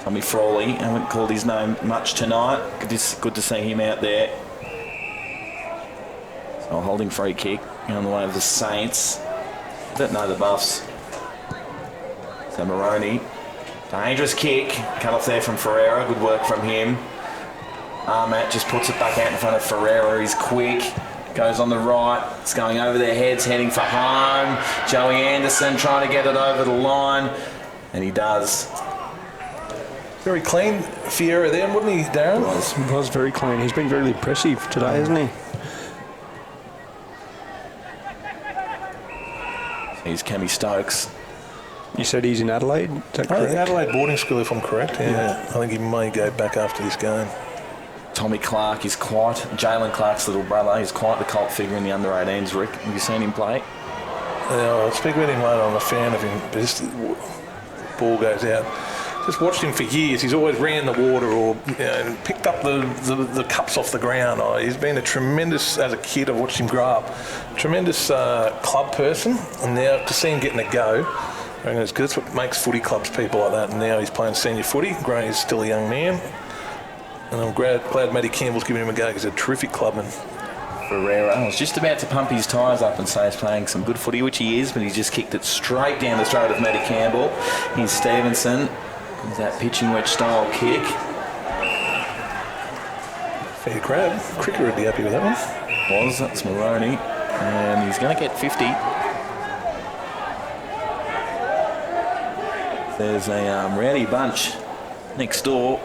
Tommy Frawley, I haven't called his name much tonight. Good to see him out there. So a holding free kick on the way of the Saints. Don't know the Buffs. So Moroney. Dangerous kick. Cut off there from Ferreira. Good work from him. Matt just puts it back out in front of Ferreira. He's quick. Goes on the right. It's going over their heads, heading for home. Joey Anderson trying to get it over the line. And he does. Very clean Fiera there, wouldn't he, Darren? He was very clean. He's been very impressive today, hasn't he? Here's Cammy Stokes. You said he's in Adelaide? Is that correct? Adelaide boarding school, if I'm correct. Yeah. I think he may go back after this game. Tommy Clark is quite Jalen Clark's little brother. He's quite the cult figure in the under-18s. Rick, have you seen him play? Yeah, I'll speak about him later. I'm a fan of him. But just ball goes out. Just watched him for years. He's always ran the water or and picked up the cups off the ground. He's been a tremendous, as a kid, I've watched him grow up, tremendous club person. And now to see him getting a go, I reckon it's good. That's what makes footy clubs people like that. And now he's playing senior footy. Grant is still a young man. And I'm glad Matty Campbell's giving him a go because he's a terrific clubman. Ferreira. I was just about to pump his tyres up and say he's playing some good footy, which he is, but he just kicked it straight down the throat of Matty Campbell. Here's Stevenson. There's that pitching wedge style kick. Fair grab. Cricket would be happy with that one. That's Moroney. And he's going to get 50. There's a rowdy bunch next door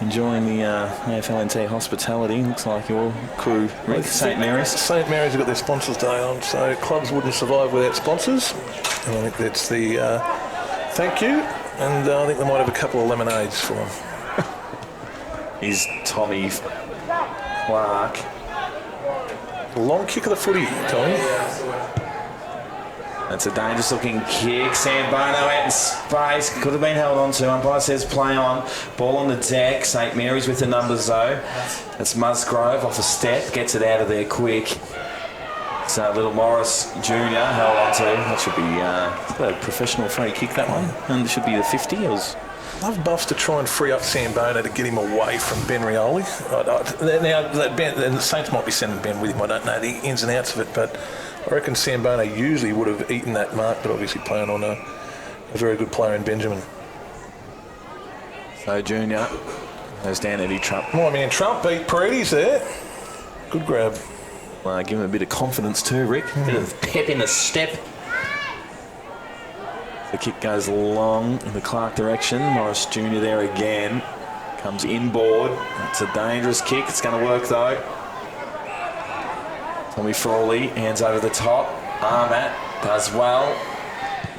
enjoying the AFL NT hospitality. Looks like your crew, Rick, St Mary's. St Mary's have got their sponsors day on, so clubs wouldn't survive without sponsors. And I think that's the thank you, and I think they might have a couple of lemonades for them. Is Tommy Clark. Long kick of the footy, Tommy. That's a dangerous looking kick. Sambono out in space. Could have been held on to. Umpire says play on. Ball on the deck. St Mary's with the numbers though. That's Musgrove off a step. Gets it out of there quick. So little Morris Jr. held on to. That should be a professional free kick, that one. And it should be the 50. It was... Love Buffs to try and free up Sambono to get him away from Ben Rioli. Now, the Saints might be sending Ben with him. I don't know the ins and outs of it, but I reckon Sambono usually would have eaten that mark, but obviously playing on a very good player in Benjamin. So Junior goes down Eddie Trump. My man Trump beat Paredes there. Good grab. Well, give him a bit of confidence too, Rick. A bit of pep in the step. The kick goes long in the Clark direction. Morris Jr. there again. Comes inboard. It's a dangerous kick. It's going to work though. Tommy Frawley, hands over the top. Armat does well.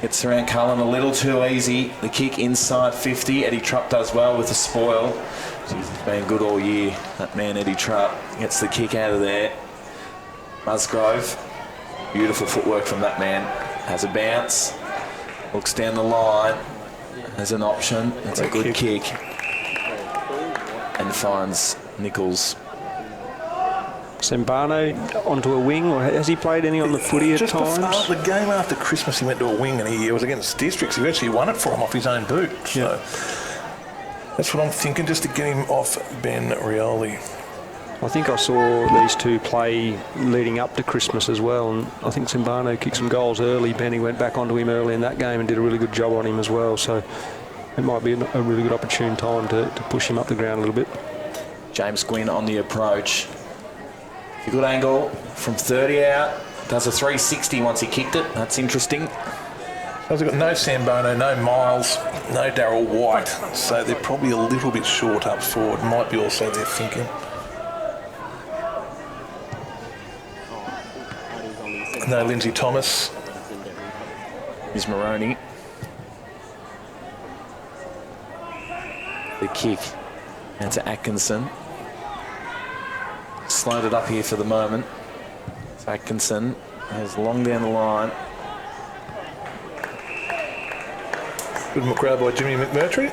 Gets around Cullen a little too easy. The kick inside 50. Eddie Trupp does well with the spoil. He's been good all year, that man Eddie Trupp. Gets the kick out of there. Musgrove. Beautiful footwork from that man. Has a bounce. Looks down the line as an option. That's a good kick. And finds Nichols. Sembano onto a wing, or has he played any on the footy at times? Just the game after Christmas, he went to a wing and he was against Districts. He actually won it for him off his own boot. So that's what I'm thinking, just to get him off Ben Rioli. I think I saw these two play leading up to Christmas as well, and I think Sembano kicked some goals early. Benny went back onto him early in that game and did a really good job on him as well, so it might be a really good opportune time to push him up the ground a little bit. James Gwynn on the approach. A good angle from 30 out. Does a 360 once he kicked it. That's interesting. They've got no Sambono, no Miles, no Darryl White, so they're probably a little bit short up forward. Might be also their thinking. No Lindsay Thomas. Here's Maroney. The kick. And to Atkinson. Slowed it up here for the moment. It's Atkinson. Is long down the line. Good grab by Jimmy McMurtry.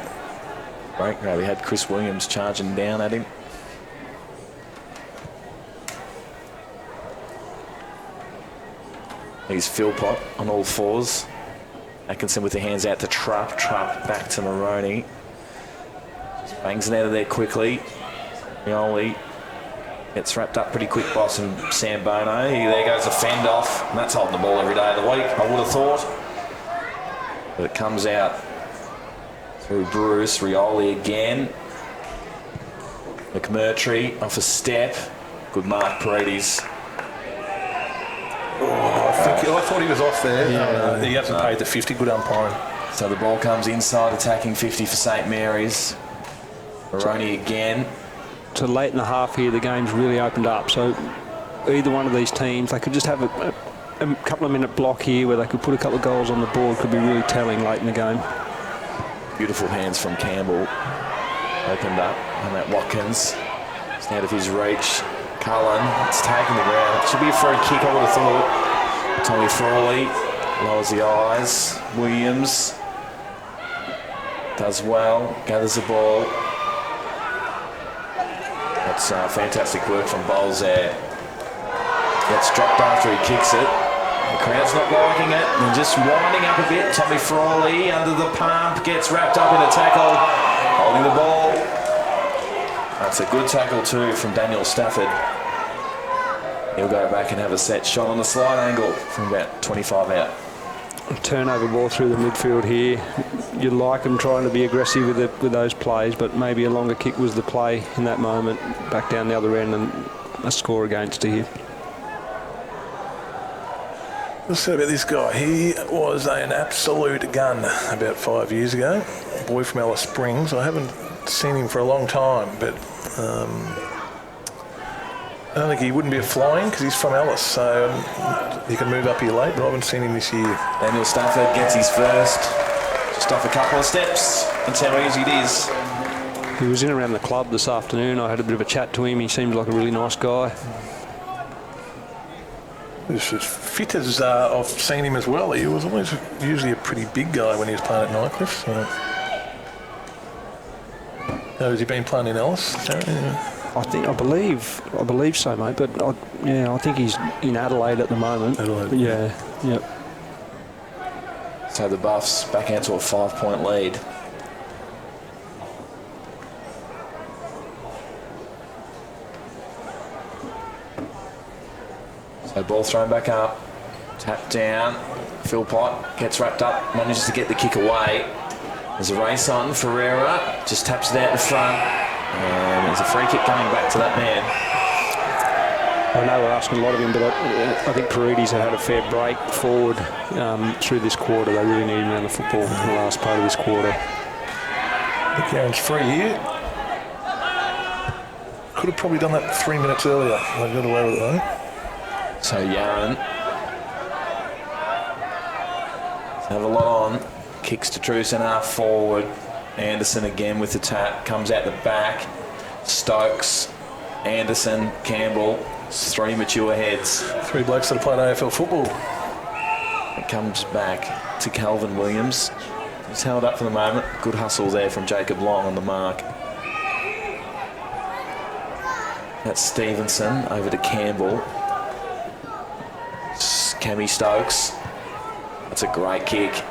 Great grab. He had Chris Williams charging down at him. He's Philpott on all fours. Atkinson with the hands out to Trupp. Trupp back to Maroney. Just bangs it out of there quickly. Rioli gets wrapped up pretty quick by some Sambono. There goes a fend off. And that's holding the ball every day of the week, I would have thought. But it comes out through Bruce. Rioli again. McMurtry off a step. Good mark, Paredes. I thought he was off there. He hasn't paid the 50. Good umpiring. So the ball comes inside, attacking 50 for St Mary's. Maroney again. So late in the half here, the game's really opened up. So either one of these teams, they could just have a couple of minute block here where they could put a couple of goals on the board. Could be really telling late in the game. Beautiful hands from Campbell. Opened up on that Watkins. It's out of his reach. Cullen, it's taken the ground. It should be a free kick, I would have thought. Tommy Frawley lowers the eyes. Williams does well, gathers the ball. That's fantastic work from Bowles there. Gets dropped after he kicks it. The crowd's not liking it. And just winding up a bit. Tommy Frawley under the pump, gets wrapped up in a tackle, holding the ball. That's a good tackle too from Daniel Stafford. He'll go back and have a set shot on the slide angle from about 25 out. Turnover ball through the midfield here. You like them trying to be aggressive with those plays, but maybe a longer kick was the play in that moment. Back down the other end and a score against here. What's said about this guy? He was an absolute gun about 5 years ago. A boy from Alice Springs. I haven't seen him for a long time, but I don't think he wouldn't be a flying because he's from Alice, so he can move up here late, but I haven't seen him this year. Daniel Stafford gets his first, just off a couple of steps. That's how easy it is. He was in around the club this afternoon. I had a bit of a chat to him. He seemed like a really nice guy. As fit as I've seen him as well. He was always usually a pretty big guy when he was playing at Nightcliff. So. Has he been playing in Alice? I believe so, mate. But I think he's in Adelaide at the moment. Adelaide. Yeah. Yep. So the Buffs back out to a 5-point lead. So ball thrown back up, tap down. Philpott gets wrapped up, manages to get the kick away. There's a race on. Ferreira just taps it out in front. And there's a free kick coming back to that man. I know we're asking a lot of him, but I think Paredes had a fair break forward through this quarter. They really need him around the football in the last part of this quarter. I think Aaron's free here. Could have probably done that 3 minutes earlier. They got away with it though. So Yaron have a lot on. Kicks to true centre forward. Anderson again with the tap. Comes out the back. Stokes, Anderson, Campbell. Three mature heads. Three blokes that have played AFL football. It comes back to Calvin Williams. He's held up for the moment. Good hustle there from Jacob Long on the mark. That's Stevenson over to Campbell. Cammy Stokes. That's a great kick.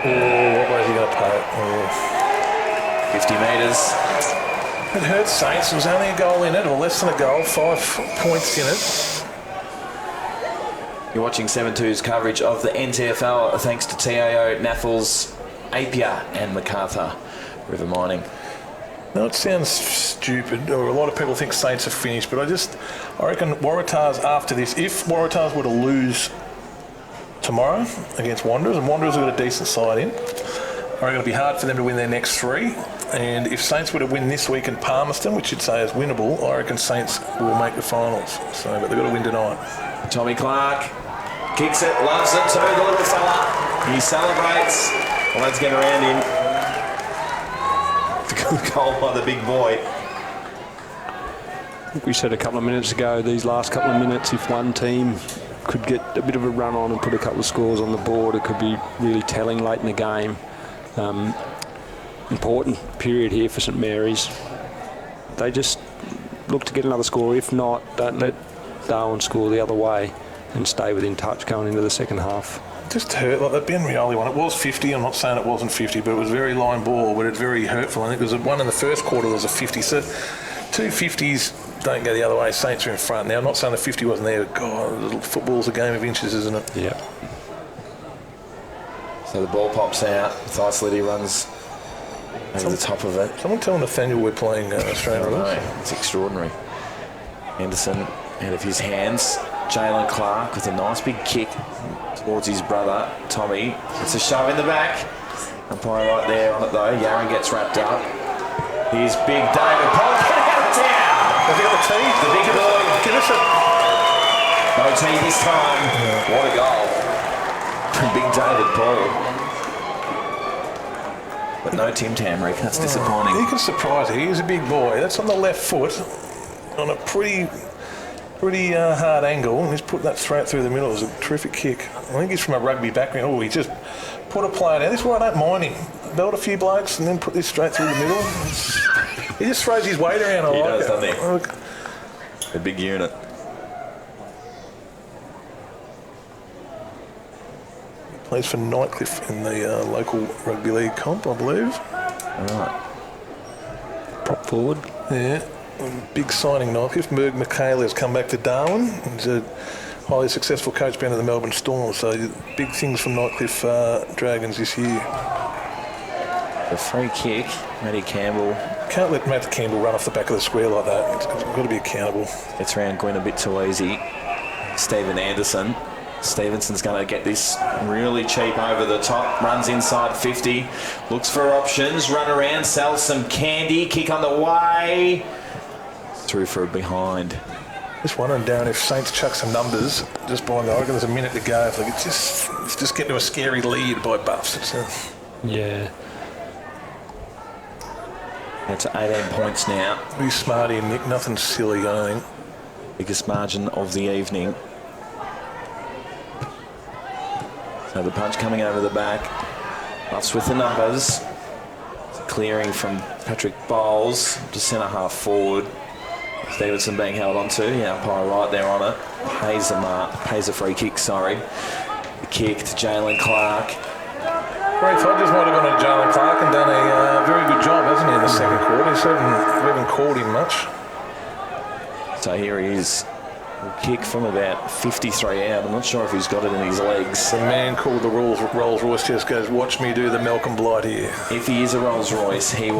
Oh, what way is he going to play it? Oh. 50 metres. It hurts Saints. There was only a goal in it, or less than a goal. 5 points in it. You're watching 7-2's coverage of the NTFL thanks to TIO, Naffles, Apia and MacArthur River Mining. No, it sounds stupid, or a lot of people think Saints are finished, but I reckon Waratahs after this, if Waratahs were to lose tomorrow against Wanderers, and Wanderers have got a decent side in, I reckon it'll be hard for them to win their next 3. And if Saints were to win this week in Palmerston, which you'd say is winnable, I reckon Saints will make the finals. So, but they've got to win tonight. Tommy Clark kicks it, loves it too, the little fella. He celebrates. Well, let's get around him. It's a good goal by the big boy. I think we said a couple of minutes ago, these last couple of minutes, if one team could get a bit of a run on and put a couple of scores on the board, it could be really telling late in the game. Important period here for St Mary's. They just look to get another score. If not, don't let Darwin score the other way and stay within touch going into the second half. Just hurt, like that Ben Rioli one. It was 50. I'm not saying it wasn't 50, but it was very line ball, but it's very hurtful. I think there was one in the first quarter, there was a 50. So 2 50s don't go the other way. Saints are in front. Now, I'm not saying the 50 wasn't there. God, football's a game of inches, isn't it? Yeah. So the ball pops out. Mathias Liddy runs over the top of it. Someone tell Nathaniel we're playing Australian rules. It's extraordinary. Anderson out of his hands. Jalen Clark with a nice big kick towards his brother, Tommy. It's a shove in the back. Umpire right there on it though. Yaron gets wrapped up. Here's big David Paul getting out of town. Have you got the tee? The big boy. Give us a... No tee this time. Yeah. What a goal from big David Paul. But no Tim Tamrick. That's disappointing. He can surprise it. He's a big boy. That's on the left foot on a pretty hard angle, and he's put that straight through the middle. It was a terrific kick. I think he's from a rugby background. Oh, he just put a player down. This is why I don't mind him. Belt a few blokes and then put this straight through the middle. He just throws his weight around. He does, doesn't he? A big unit. He plays for Nightcliff in the local rugby league comp, I believe. All right. Prop forward. Yeah. Big signing, Nightcliff. Merg Michaela has come back to Darwin. He's a highly successful coach down at the Melbourne Storm. So big things from Nightcliff Dragons this year. The free kick, Matty Campbell. Can't let Matt Campbell run off the back of the square like that. It's got to be accountable. Gets around Gwyn a bit too easy. Stephen Anderson. Stevenson's going to get this really cheap over the top. Runs inside 50. Looks for options. Run around. Sells some candy. Kick on the way. Through for a behind. Just wondering, Darren, if Saints chuck some numbers just behind the. I reckon there's a minute to go. If they could just get to a scary lead by Buffs. Yeah. That's 18 points now. Be smart here, Nick. Nothing silly, I think. Biggest margin of the evening. So the punch coming over the back. Buffs with the numbers. Clearing from Patrick Bowles to centre half forward. Stevenson being held onto. Yeah, umpire right there on it. Pays a free kick, sorry. The kick to Jalen Clark. Ray Hodges might have gone to Jalen Clark and done a very good job, hasn't he, in the second quarter? We haven't called him much. So here he is. A kick from about 53 out. I'm not sure if he's got it in his legs. The man called the Rolls Royce just goes, watch me do the Malcolm Blight here. If he is a Rolls Royce, he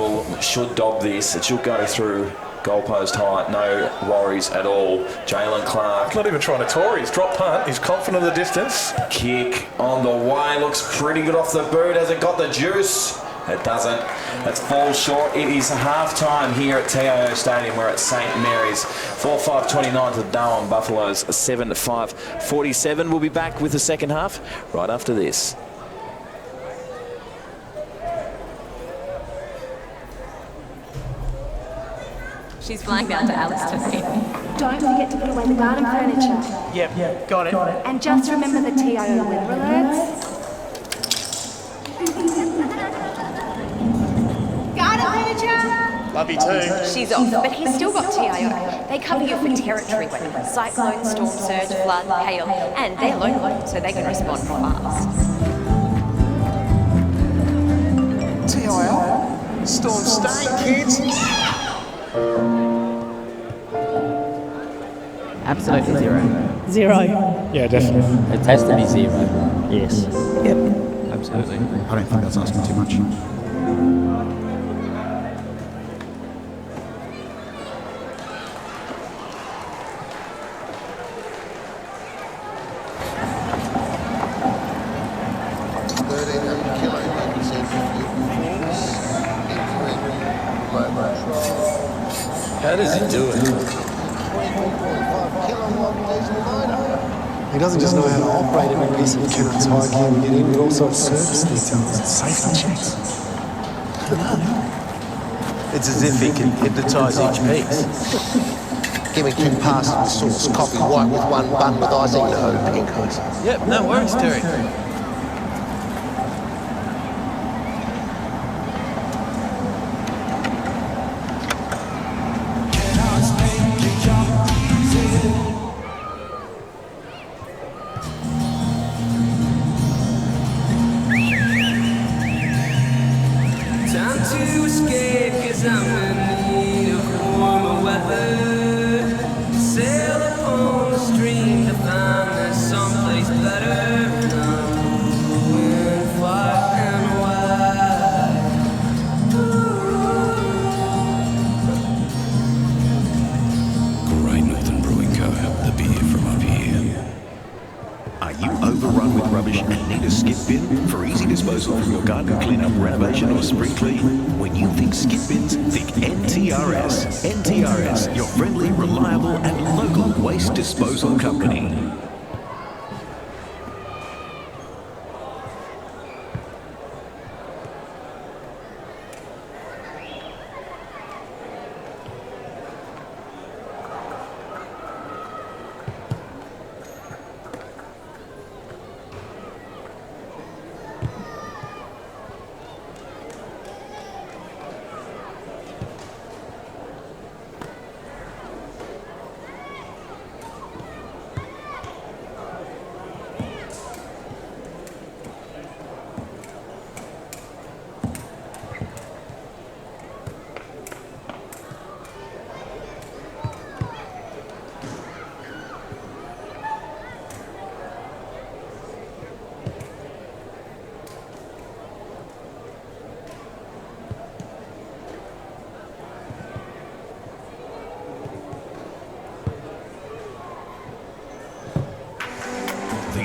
should dob this. It should go through goalpost height. No worries at all. Jalen Clark. He's not even trying to tour. He's dropped punt. He's confident of the distance. Kick on the way. Looks pretty good off the boot. Has it got the juice? It doesn't. That falls short. It is half-time here at TIO Stadium. We're at St Mary's. 4-5-29 to the Darwin Buffaloes. 7-5-47. We'll be back with the second half right after this. She's flying down to Alice today. Don't forget to put away the garden furniture. Yep, got it. And just remember the TIO weather alerts. Garden furniture! Love you too. She's off, but he's still got TIO. They cover you for territory weather, cyclone, storm surge, flood, hail, and they're local, so they can respond fast. TIO? Storm staying, kids. Absolutely zero. Zero. Yeah, definitely. It has to be zero. Yes. Yep. Absolutely. I don't think that's asking too much. How does he do it? He doesn't just know how to operate every piece of Kennard's high gear we get in, but also its service details and safety checks. It's as if he can hypnotise each piece. Give me 2 passes with sauce, coffee white with 1 bun with icing, no pink ice. Yep, no worries, Terry. When you think skip bins, think NTRS. NTRS, your friendly, reliable and local waste disposal company.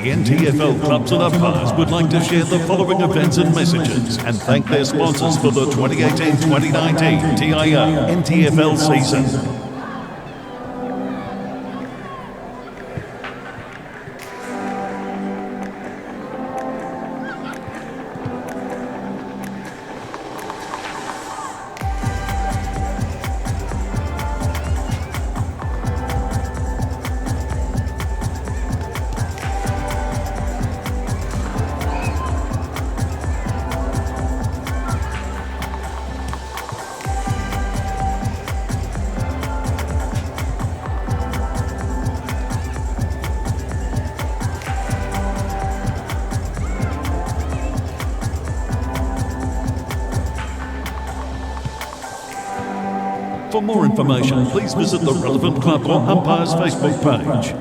The NTFL clubs and umpires would like to share the following events and messages and thank their sponsors for the 2018-2019 TIO NTFL season. For more information, please visit the relevant club or umpire's Facebook page.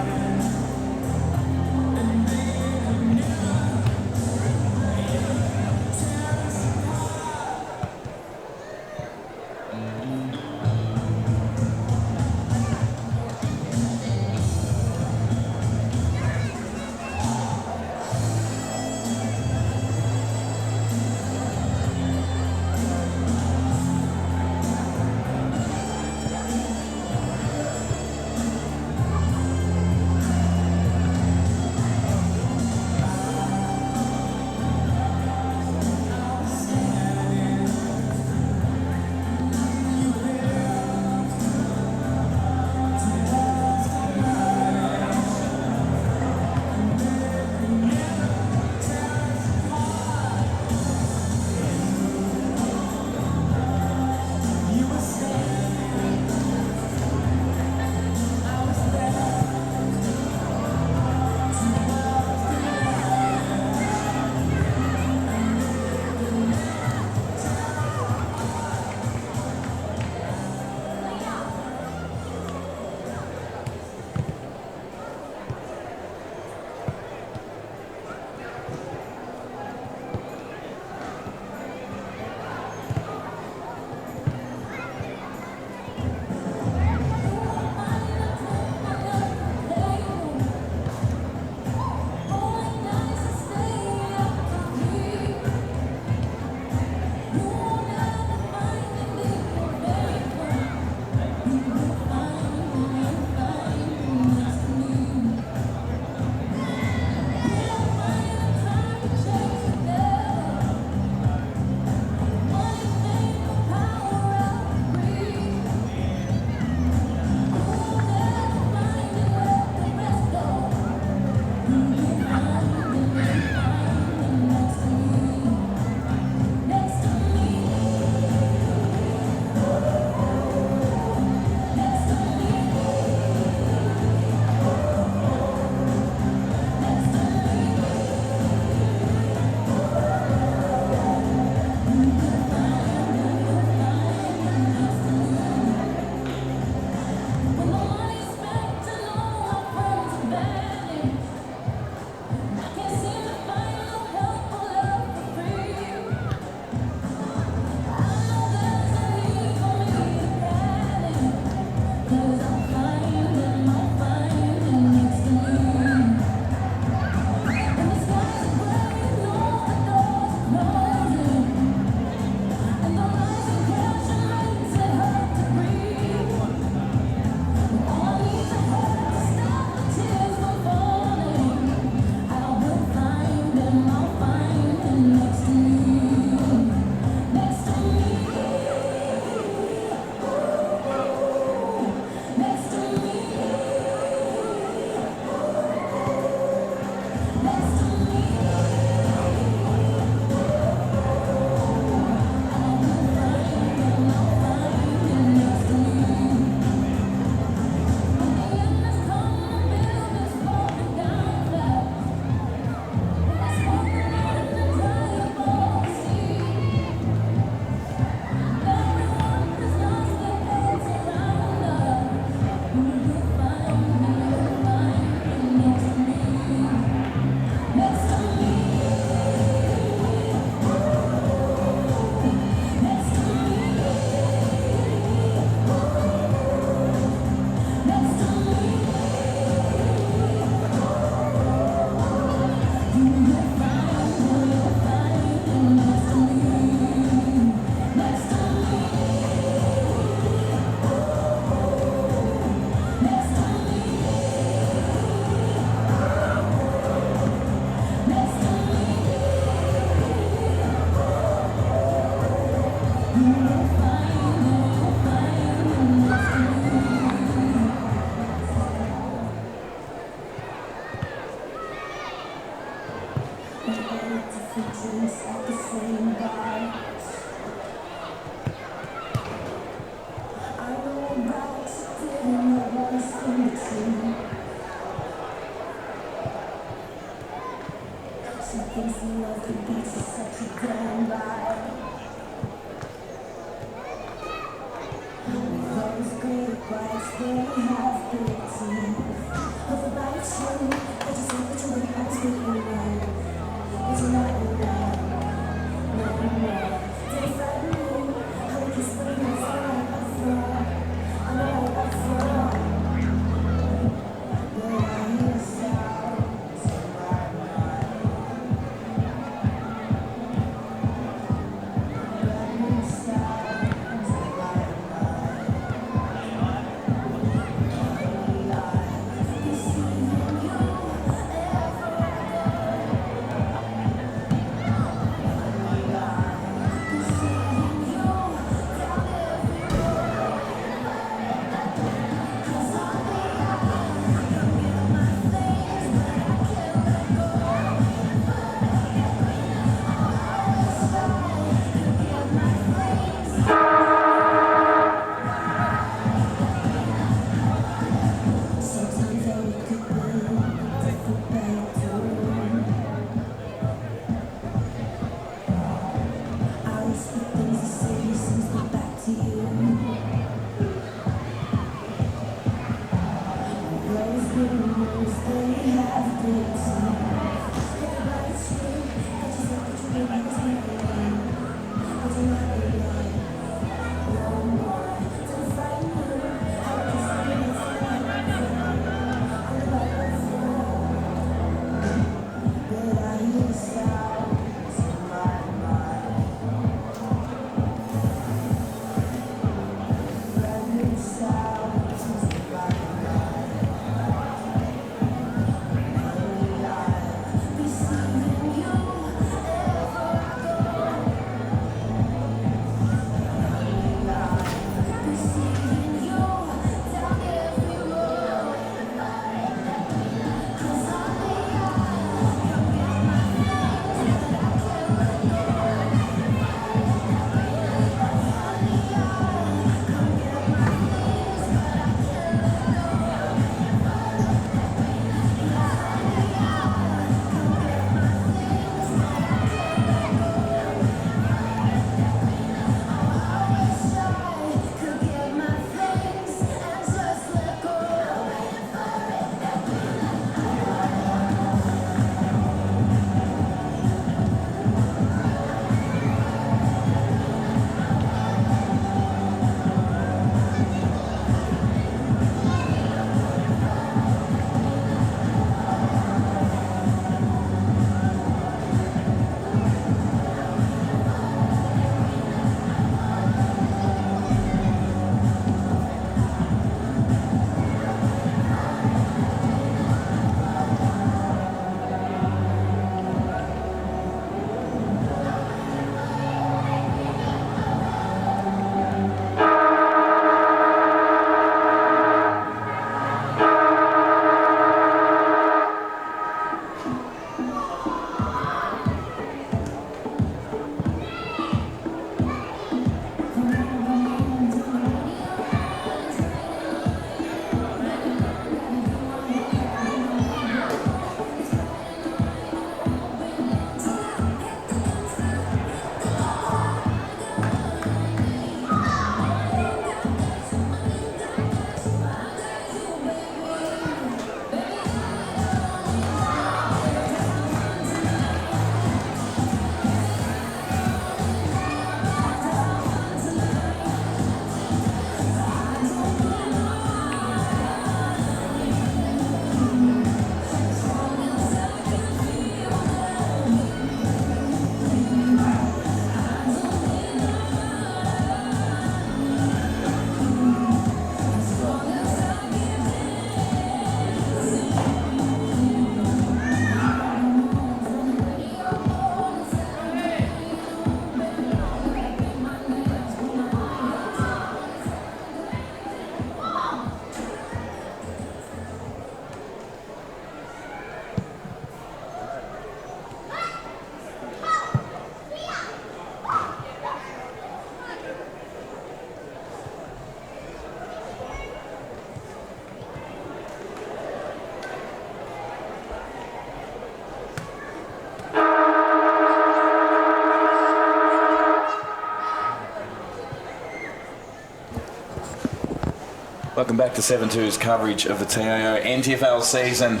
Welcome back to 7-2's coverage of the TIO NTFL season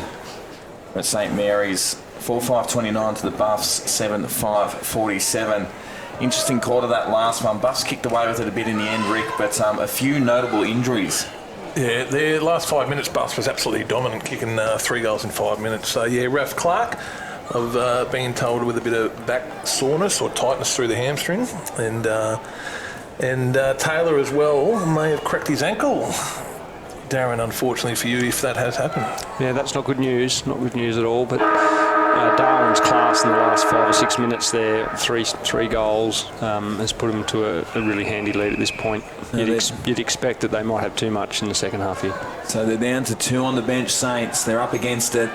at St Mary's. 4-5-29 to the Buffs, 7-5-47. Interesting quarter that last one. Buffs kicked away with it a bit in the end, Rick, but a few notable injuries. Yeah, their last 5 minutes, Buffs was absolutely dominant, kicking 3 goals in 5 minutes. So, yeah, Raf Clark, I've been told with a bit of back soreness or tightness through the hamstring. And Taylor as well may have cracked his ankle. Darren, unfortunately for you, if that has happened. Yeah, that's not good news. Not good news at all. But Darwin's class in the last 5 or 6 minutes there, three goals, has put them to a really handy lead at this point. You'd expect that they might have too much in the second half here. So they're down to 2 on the bench, Saints. They're up against it.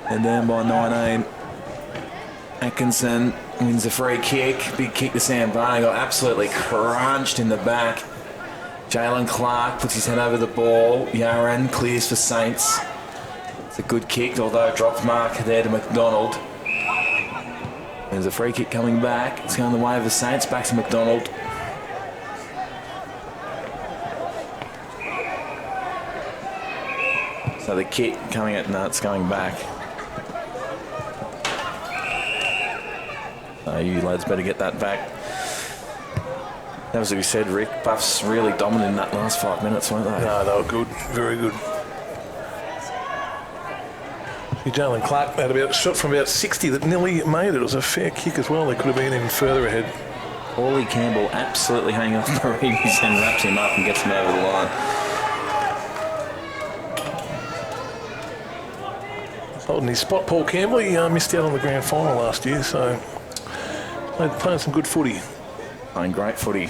They're down by 19. Atkinson wins a free kick. Big kick to Sam Barney. Got absolutely crunched in the back. Jalen Clark puts his head over the ball. Yaran clears for Saints. It's a good kick, although dropped mark there to McDonald. There's a free kick coming back. It's going the way of the Saints. Back to McDonald. So the kick coming at nuts, going back. So you lads better get that back. That was what we said, Rick. Buffs really dominant in that last 5 minutes, weren't they? No, they were good, very good. Jalen Clark had a shot from about 60 that nearly made it. It was a fair kick as well. They could have been even further ahead. Paulie Campbell absolutely hanging off Paredes and wraps him up and gets him over the line. Holding his spot, Paul Campbell. He missed out on the grand final last year, so playing some good footy. Playing great footy.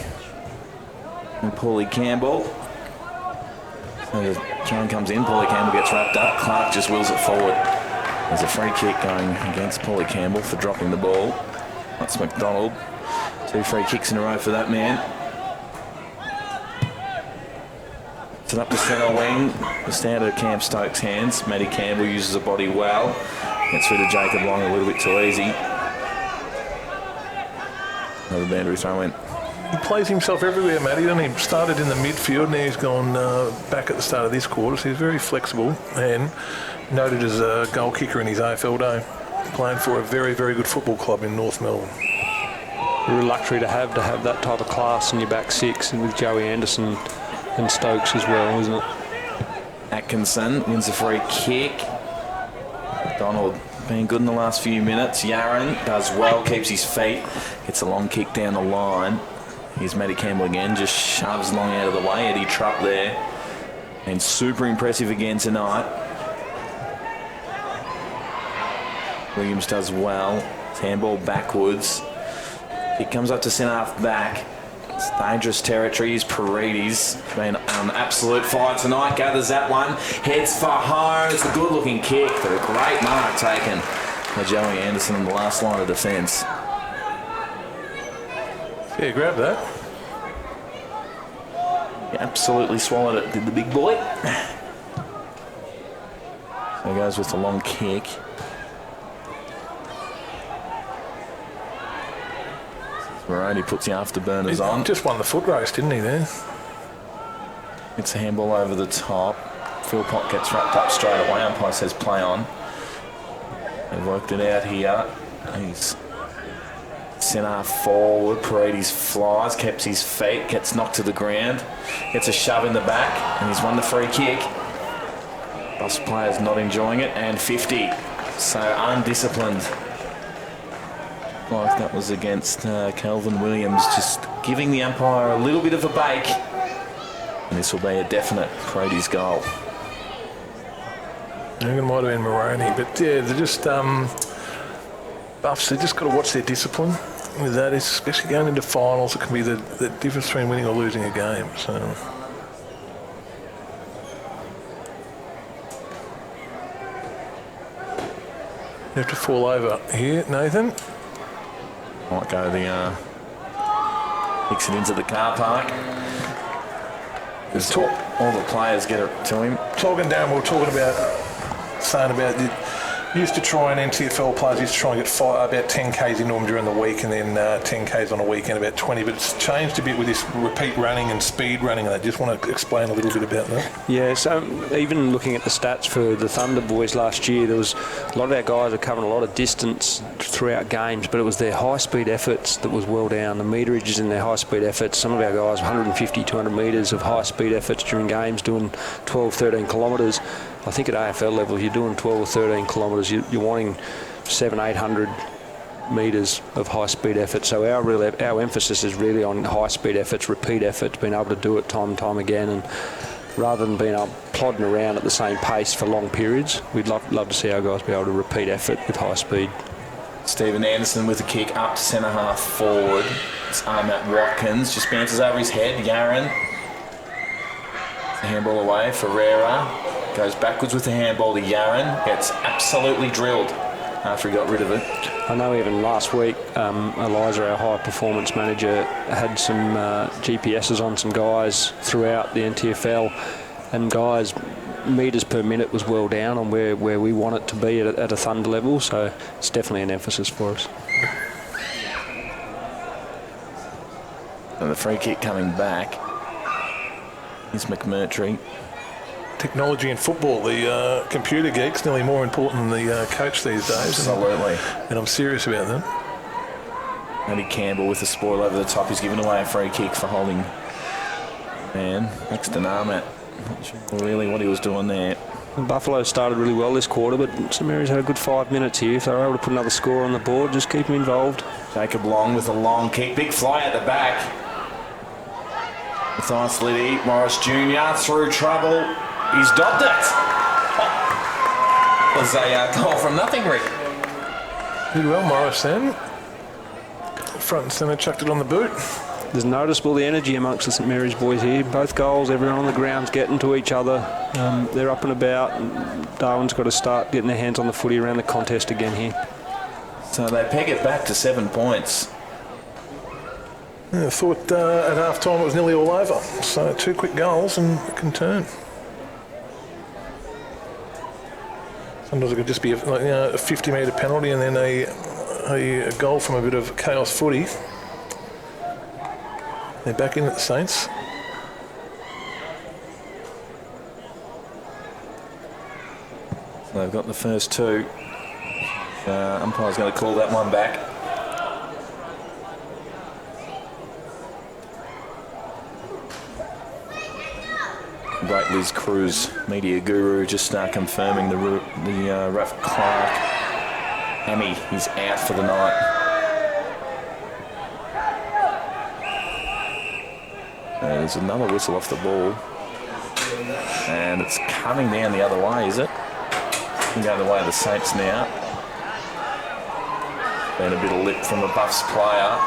And Paulie Campbell. So the John comes in, Paulie Campbell gets wrapped up, Clark just wheels it forward. There's a free kick going against Paulie Campbell for dropping the ball. That's McDonald. 2 free kicks in a row for that man. It's up the centre wing. The stand of Cam Stokes' hands. Matty Campbell uses the body well. Gets rid of Jacob Long a little bit too easy. Another boundary throw in. He plays himself everywhere, Matty. He started in the midfield, now he's gone back at the start of this quarter, so he's very flexible and noted as a goal kicker in his AFL day, playing for a very, very good football club in North Melbourne. Real luxury to have that type of class in your back six, and with Joey Anderson and Stokes as well, isn't it? Atkinson wins a free kick. Donald been good in the last few minutes. Yaran does well, keeps his feet, gets a long kick down the line. Here's Matty Campbell again, just shoves Long out of the way. Eddie Trupp there. And super impressive again tonight. Williams does well. Handball backwards. It comes up to centre half back. It's dangerous territory. Here's Paredes. Been on absolute fire tonight. Gathers that one. Heads for home. It's a good looking kick, but a great mark taken by Joey Anderson in the last line of defence. Yeah, grab that. He absolutely swallowed it, did the big boy. So he goes with the long kick. Moroney puts the afterburners on. Just won the foot race, didn't he, there? It's a handball over the top. Philpott gets wrapped up straight away. Umpire says play on. They've worked it out here. He's centre forward. Paredes flies, keeps his feet, gets knocked to the ground, gets a shove in the back, and he's won the free kick. Buffs players not enjoying it, and 50. So undisciplined. Like that was against Calvin Williams, just giving the umpire a little bit of a bake. And this will be a definite Paredes goal. I think it might have been Moroney, but yeah, they're just Buffs. They just got to watch their discipline with that, especially going into finals. It can be the difference between winning or losing a game. So. You have to fall over here, Nathan. Might go the kicks it into the car park. All the players get it to him. Talking down, we were talking about saying about Used to try and NTFL players used to try and get about 10 Ks into them during the week and then 10 Ks on a weekend, about 20, but it's changed a bit with this repeat running and speed running, and I just want to explain a little bit about that. Yeah, so even looking at the stats for the Thunder boys last year, there was a lot of our guys were covering a lot of distance throughout games, but it was their high-speed efforts that was well down. The meterages in their high-speed efforts, some of our guys 150, 200 metres of high-speed efforts during games, doing 12, 13 kilometres. I think at AFL level, if you're doing 12 or 13 kilometres, you're wanting 700, 800 metres of high-speed effort. So our emphasis is really on high-speed efforts, repeat efforts, being able to do it time and time again, and rather than being plodding around at the same pace for long periods, we'd love to see our guys be able to repeat effort with high speed. Stephen Anderson with a kick up to centre half forward. It's Matt Watkins, just bounces over his head. Yaron, the handball away. Ferreira goes backwards with the handball to Yaron. Gets absolutely drilled after he got rid of it. I know even last week, Eliza, our high performance manager, had some GPSs on some guys throughout the NTFL, and guys' metres per minute was well down on where we want it to be at a Thunder level, so it's definitely an emphasis for us. And the free kick coming back is McMurtry. Technology in football, the computer geek's nearly more important than the coach these days. Absolutely. And I'm serious about that. Andy Campbell with the spoil over the top. He's given away a free kick for holding man next to Narmat. Not sure really what he was doing there. The Buffaloes started really well this quarter, but St Mary's had a good 5 minutes here. If they were able to put another score on the board, just keep them involved. Jacob Long with a long kick. Big fly at the back. Matthias Liddy, Morris Jr. through trouble. He's dobbed it. Oh. Was a goal from nothing, Rick. Did well, Morris then. Front and centre, chucked it on the boot. There's noticeable the energy amongst the St Mary's boys here. Both goals, everyone on the ground's getting to each other. They're up and about. And Darwin's got to start getting their hands on the footy around the contest again here. So they peg it back to 7 points. Yeah, I thought at half time it was nearly all over. So 2 quick goals and it can turn. Sometimes it could just be a 50-metre penalty and then a goal from a bit of chaos footy. They're back in at the Saints. So they've got the first 2. Umpire's going to call that one back. Great Liz Cruz, media guru, just confirming the ref Clark. Hammy, he's out for the night. There's another whistle off the ball. And it's coming down the other way, is it? Going the other way of the Saints now. Been a bit of lip from the Buffs player.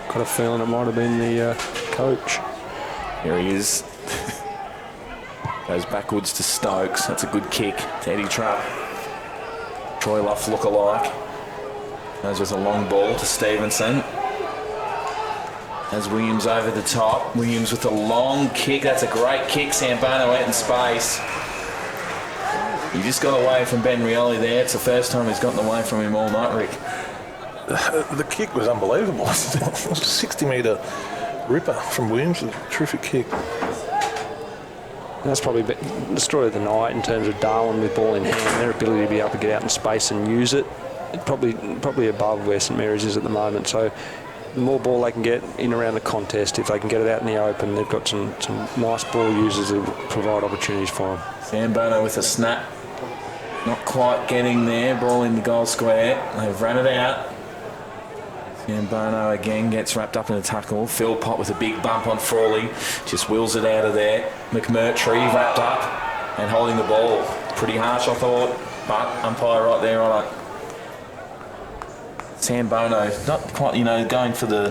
Got a feeling it might have been the coach. Here he is. Goes backwards to Stokes. That's a good kick to Eddie Trapp. Troy Luff look-alike. Goes with a long ball to Stevenson. As Williams over the top. Williams with a long kick. That's a great kick. Sambono out in space. He just got away from Ben Rioli there. It's the first time he's gotten away from him all night, Rick. The kick was unbelievable. It was a 60-metre ripper from Williams. It was a terrific kick. That's probably the story of the night in terms of Darwin with ball in hand, their ability to be able to get out in space and use it. Probably above where St Mary's is at the moment. So the more ball they can get in around the contest, if they can get it out in the open, they've got some nice ball users that provide opportunities for them. Sambono with a snap. Not quite getting there. Ball in the goal square. They've run it out. Sambono again gets wrapped up in a tackle. Philpott with a big bump on Frawley. Just wheels it out of there. McMurtry wrapped up and holding the ball. Pretty harsh, I thought. But umpire right there on it. Sambono, not quite, going for the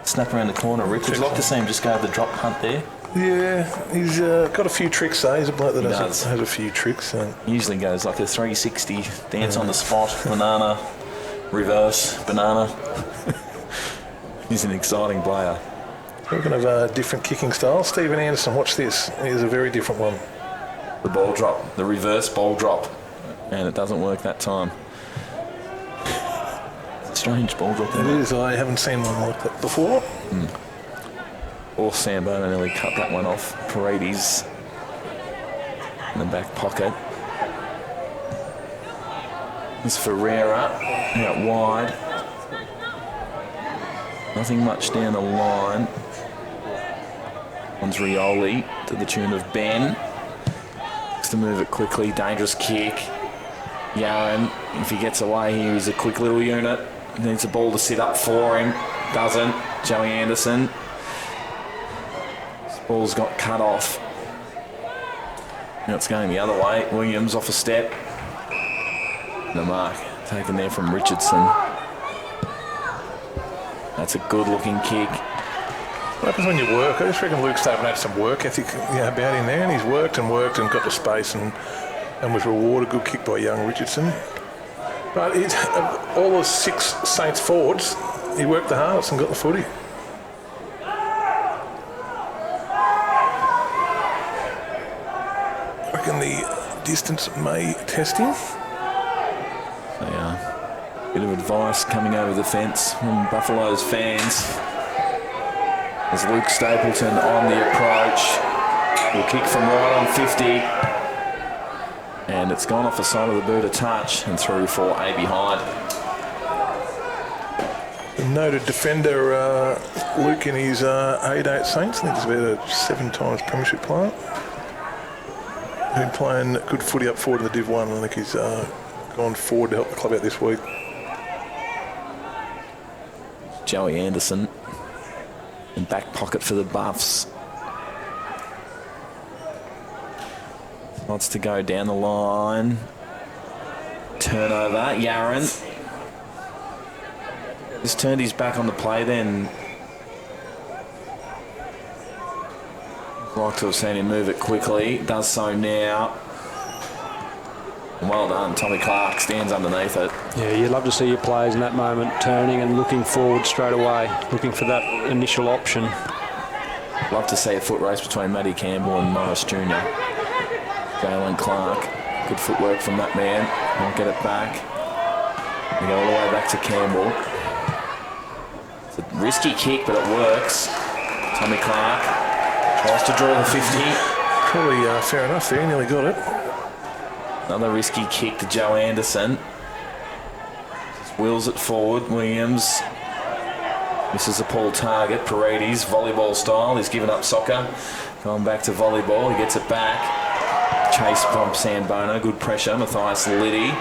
snap around the corner. Rick, would you like to see him just go the drop punt there? Yeah, he's got a few tricks though. He's a bloke that has a few tricks. Usually goes like a 360, dance on the spot, banana, reverse, banana. He's an exciting player. Talking of different kicking styles, Stephen Anderson, watch this. Here's a very different one. The ball drop, the reverse ball drop. And it doesn't work that time. Strange ball drop. It is. I haven't seen one like that before. Or Sambona nearly cut that one off. Paredes in the back pocket. It's Ferreira out wide. Nothing much down the line. One's Rioli to the tune of Ben. Has to move it quickly. Dangerous kick. Yaron, if he gets away here, he's a quick little unit. Needs a ball to sit up for him. Doesn't. Joey Anderson. This ball's got cut off. Now it's going the other way. Williams off a step. The mark taken there from Richardson. That's a good looking kick. What happens when you work? I just reckon Luke Staben had some work ethic about him there, and he's worked and got the space and was rewarded. Good kick by young Richardson. But all the 6 Saints forwards, he worked the hardest and got the footy. I reckon the distance may test him. Bit of advice coming over the fence from Buffaloes fans. As Luke Stapleton on the approach. Will kick from right on 50. And it's gone off the side of the boot a touch and through for A behind. Noted defender Luke in his A-Date Saints. I think he's about a 7 times premiership player. Been playing good footy up forward in the Div 1. I think he's gone forward to help the club out this week. Joey Anderson in back pocket for the Buffs. Wants to go down the line. Turnover. Yaron. Just turned his back on the play then. I'd like to have seen him move it quickly. Does so now. Well done. Tommy Clark stands underneath it. Yeah, you'd love to see your players in that moment turning and looking forward straight away, looking for that initial option. Love to see a foot race between Matty Campbell and Morris Jr. Jalen Clark. Good footwork from that man. Won't get it back. We go all the way back to Campbell. It's a risky kick, but it works. Tommy Clark tries to draw the 50. Probably fair enough there. Nearly got it. Another risky kick to Joe Anderson. Just wheels it forward. Williams misses a pull target. Paredes, volleyball style. He's given up soccer. Going back to volleyball. He gets it back. Chase from Sambona. Good pressure. Matthias Liddy.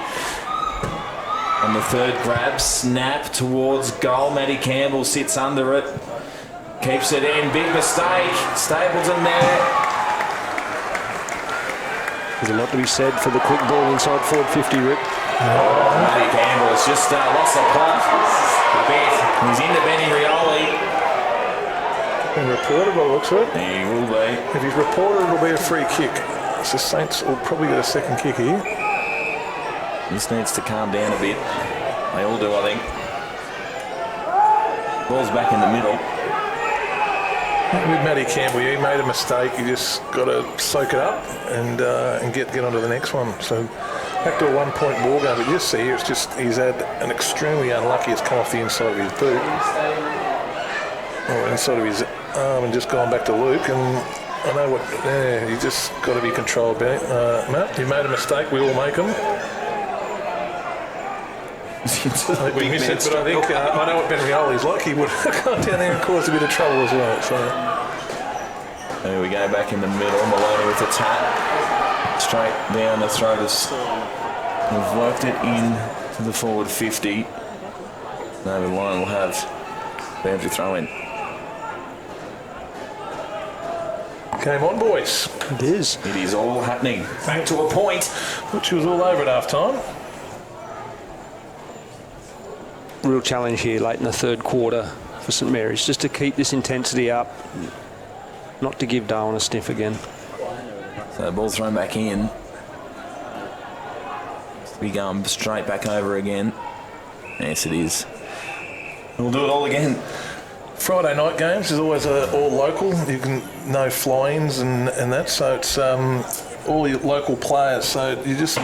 On the third grab. Snap towards goal. Matty Campbell sits under it. Keeps it in. Big mistake. Stapleton there. There's a lot to be said for the quick ball inside forward 50, Rip. Matty Campbell's just lost the plot a bit. He's into Benny Rioli. Been reported by the looks of it. He will be. If he's reported, it'll be a free kick. So Saints will probably get a second kick here. This needs to calm down a bit. They all do, I think. Ball's back in the middle. With Matty Campbell, he made a mistake. You just got to soak it up and get on to the next one. So back to a 1 point ball game. But you see here, it's just he's had an extremely unlucky. It's come off the inside of his boot, or inside of his arm, and just gone back to Luke. And I know what. Yeah, you just got to be controlled, Matt. You made a mistake. We all make them. We miss it, but I think I know what Ben Rioli's like. He would have gone down there and caused a bit of trouble as well. So there we go, back in the middle. Maloney with a tap straight down the throat. We've worked it in to the forward 50. David Lyon will have boundary throw in. Game on, boys. It is. It is all happening. Back to a point. Which was all over at half time. Real challenge here late in the third quarter for St Mary's, just to keep this intensity up, not to give Darwin a sniff again. So the ball's thrown back in. We going straight back over again. Yes, it is. We'll do it all again. Friday night games is always all local. You can no fly-ins and that, so it's all your local players. So you just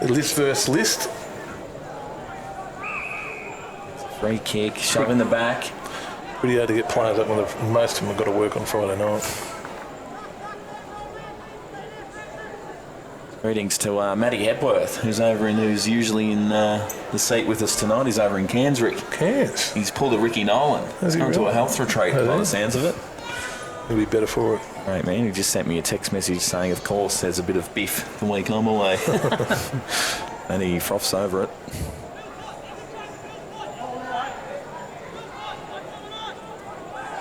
List versus list. Free kick, shove in the back. Pretty hard to get players up when most of them have got to work on Friday night. Greetings to Matty Hepworth, who's usually in the seat with us tonight. He's over in Cairns, Rick. Cairns? He's pulled a Ricky Nolan. Has he gone to really? a health retreat by the sounds of it. He'll be better for it. Great man, he just sent me a text message saying, of course, there's a bit of biff the week I'm away. And he froths over it.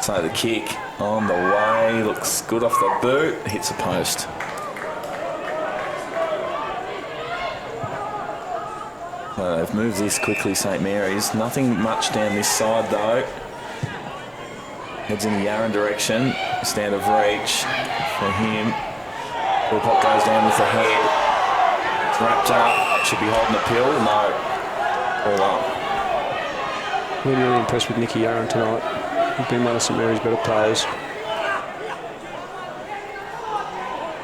So the kick on the way, looks good off the boot, hits a post. So they've moved this quickly, St Mary's. Nothing much down this side though. Heads in the Yarra direction. Stand of reach for him. Wilcott goes down with the head. It's wrapped up. Should be holding a pill. No. All up. Really impressed with Nicky Yarra tonight. He's been one of St Mary's better players.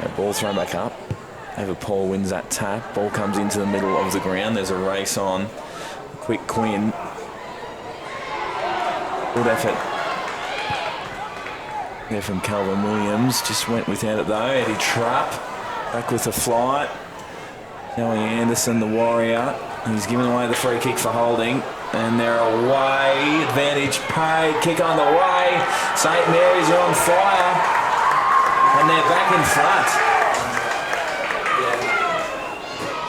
That ball thrown back up. Ava Paul wins that tap. Ball comes into the middle of the ground. There's a race on. Quick Quinn. Good effort there from Calvin Williams. Just went without it though. Eddie Trapp back with the flight. Joey Anderson, the warrior. He's given away the free kick for holding. And they're away. Advantage paid. Kick on the way. St Mary's are on fire. And they're back in front.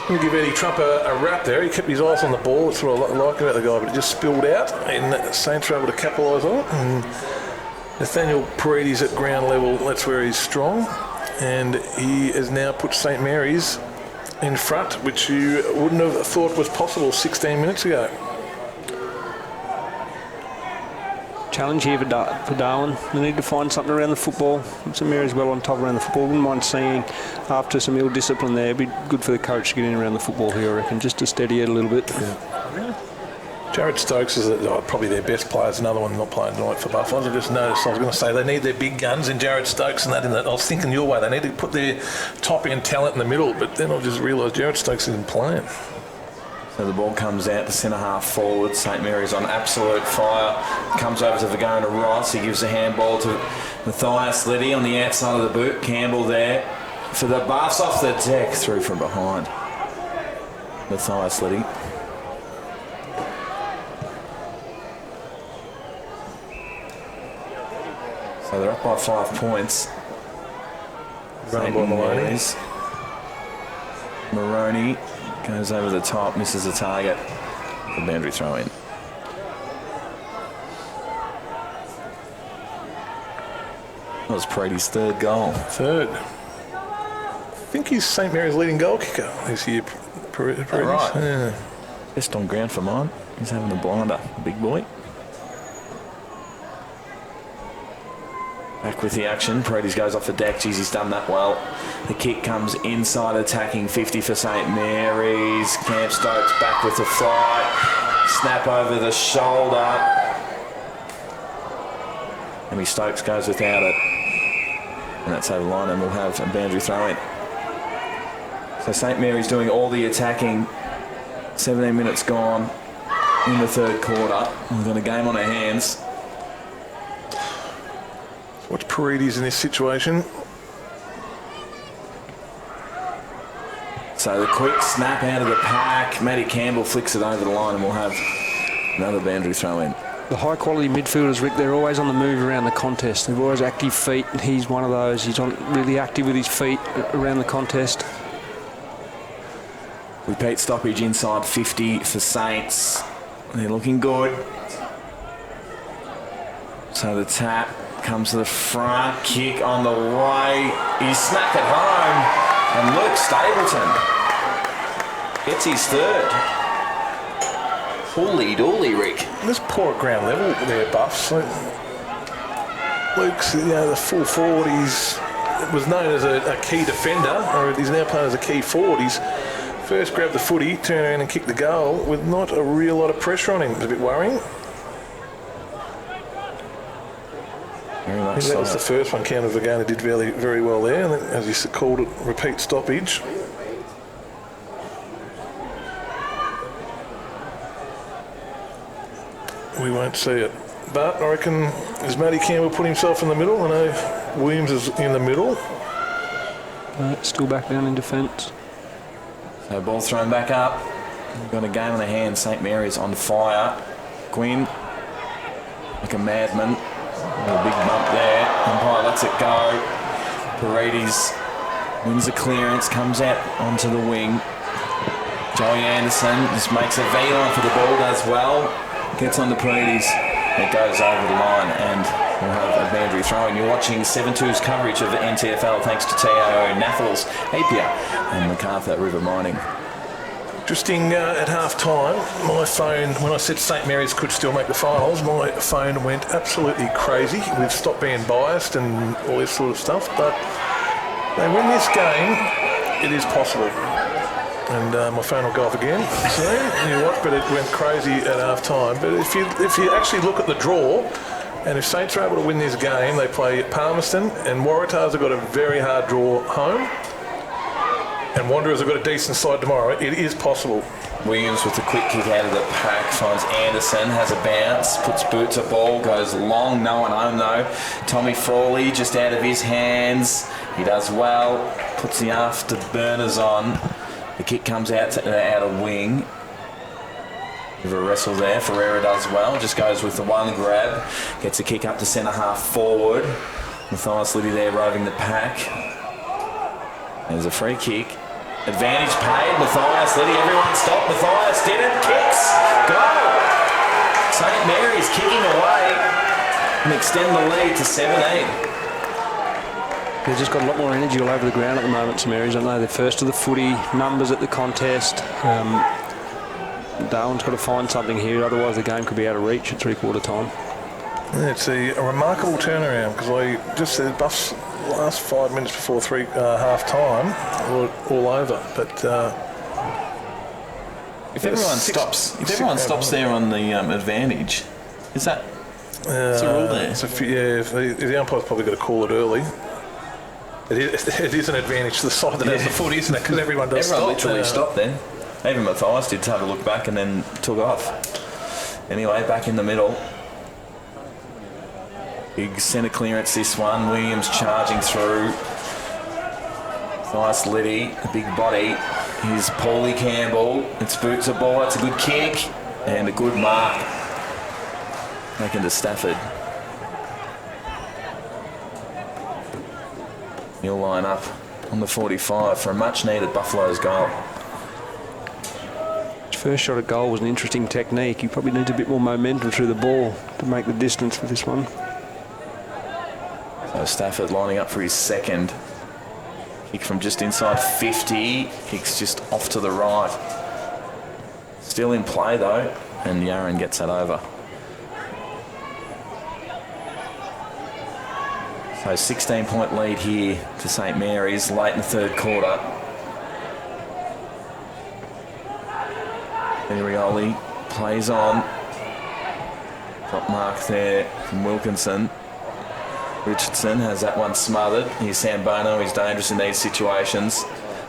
We'll give Eddie Trump a wrap there. He kept his eyes on the ball. That's what I like about the guy, but it just spilled out, and Saints were able to capitalise on it. And Nathaniel Paredes at ground level, that's where he's strong, and he has now put St Mary's in front, which you wouldn't have thought was possible 16 minutes ago. Challenge here for Darwin. They need to find something around the football. St Mary's well on top around the football. Wouldn't mind seeing, after some ill discipline there, it'd be good for the coach to get in around the football here, I reckon, just to steady it a little bit. Yeah. Jared Stokes is probably their best player. Another one not playing tonight for Buffaloes. I just noticed, I was going to say, they need their big guns in Jared Stokes and that. I was thinking your way, they need to put their top-end talent in the middle, but then I just realised Jared Stokes isn't playing. So the ball comes out to centre half forward. St Mary's on absolute fire. Comes over to Vagona Ross. He gives a handball to Matthias Liddy on the outside of the boot. Campbell there for the Buffs off the deck. Through from behind. Matthias Liddy. So they're up by 5 points. Run by Maloney. Maroney goes over the top, misses the target. The boundary throw in. That was Prady's third goal. Third. I think he's St Mary's leading goal kicker this year. Right. Yeah. Best on ground for mine. He's having a blinder, big boy. Back with the action. Paredes goes off the deck. Geez, he's done that well. The kick comes inside, attacking 50 for St Mary's. Camp Stokes back with the flight. Snap over the shoulder. Amy Stokes goes without it. And that's over the line, and we'll have a boundary throw in. So St Mary's doing all the attacking. 17 minutes gone in the third quarter. We've got a game on our hands. Watch Paredes in this situation. So the quick snap out of the pack. Matty Campbell flicks it over the line, and we'll have another boundary throw in. The high quality midfielders, Rick, they're always on the move around the contest. They've always active feet. He's one of those. He's really active with his feet around the contest. Repeat stoppage inside 50 for Saints. They're looking good. So the tap comes to the front, kick on the way. He snapped it home, and Luke Stapleton gets his third. Holy dooly, Rick. This poor at ground level there, Buffs. Luke's, the full forward, was known as a key defender, or he's now playing as a key forward. He's first grabbed the footy, turned around and kicked the goal with not a real lot of pressure on him. It was a bit worrying. Very much that was the first one. Counter Vagana did very well there, and then, as you called it, repeat stoppage. we won't see it. But I reckon, has Matty Campbell put himself in the middle? I know Williams is in the middle. Still back down in defence. So ball thrown back up. We've got a game on the hand. St Mary's on fire. Gwyn, like a madman. A big bump there. Umpire lets it go. Paredes wins the clearance, comes out onto the wing. Joey Anderson just makes a V-line for the ball, does well. Gets on to Paredes. It goes over the line and we'll have a boundary throw. And you're watching 7-2's coverage of the NTFL thanks to TIO NTFL, Apia and MacArthur River Mining. Interesting, at half-time, my phone, when I said St Mary's could still make the finals, my phone went absolutely crazy. We've stopped being biased and all this sort of stuff, but they win this game, it is possible. And my phone will go off again soon. You watch, but it went crazy at half-time. But if you actually look at the draw, and if Saints are able to win this game, they play Palmerston, and Waratahs have got a very hard draw home. And Wanderers have got a decent side tomorrow. It is possible. Williams with a quick kick out of the pack, finds Anderson, has a bounce, puts boots at ball, goes long, no one home though. Tommy Frawley just out of his hands. He does well, puts the afterburners on. The kick comes out of wing. Bit of a wrestle there. Ferreira does well, just goes with the one grab, gets a kick up to centre half forward. Matthias Liddy there roving the pack. There's a free kick. Advantage paid. Matthias Liddy. Everyone stop. Matthias did it. Kicks. Goal. St Mary's kicking away and extend the lead to 7-8. They've just got a lot more energy all over the ground at the moment, St Mary's. I know they're first to the footy numbers at the contest. Darwin's got to find something here, otherwise the game could be out of reach at three-quarter time. It's a remarkable turnaround because I just said Buffs last 5 minutes before half time were all over. But if everyone stops there on the advantage, is that it's a rule there? The umpire's probably got to call it early. It is an advantage to the side that has the foot, isn't it? Because everyone does stop. Literally stopped then. Even Matthias did have a look back and then took off. Anyway, back in the middle. Big centre clearance this one. Williams charging through. Nice Liddy, a big body. Here's Paulie Campbell. It's boots a ball. It's a good kick and a good mark. Back into Stafford. He'll line up on the 45 for a much needed Buffaloes goal. His first shot at goal was an interesting technique. He probably needs a bit more momentum through the ball to make the distance for this one. So Stafford lining up for his second. Kick from just inside 50. Kicks just off to the right. Still in play though, and Yaron gets that over. So 16-point lead here to St Mary's late in the third quarter. Arioli plays on. Top mark there from Wilkinson. Richardson has that one smothered. Here's Sambono. He's dangerous in these situations.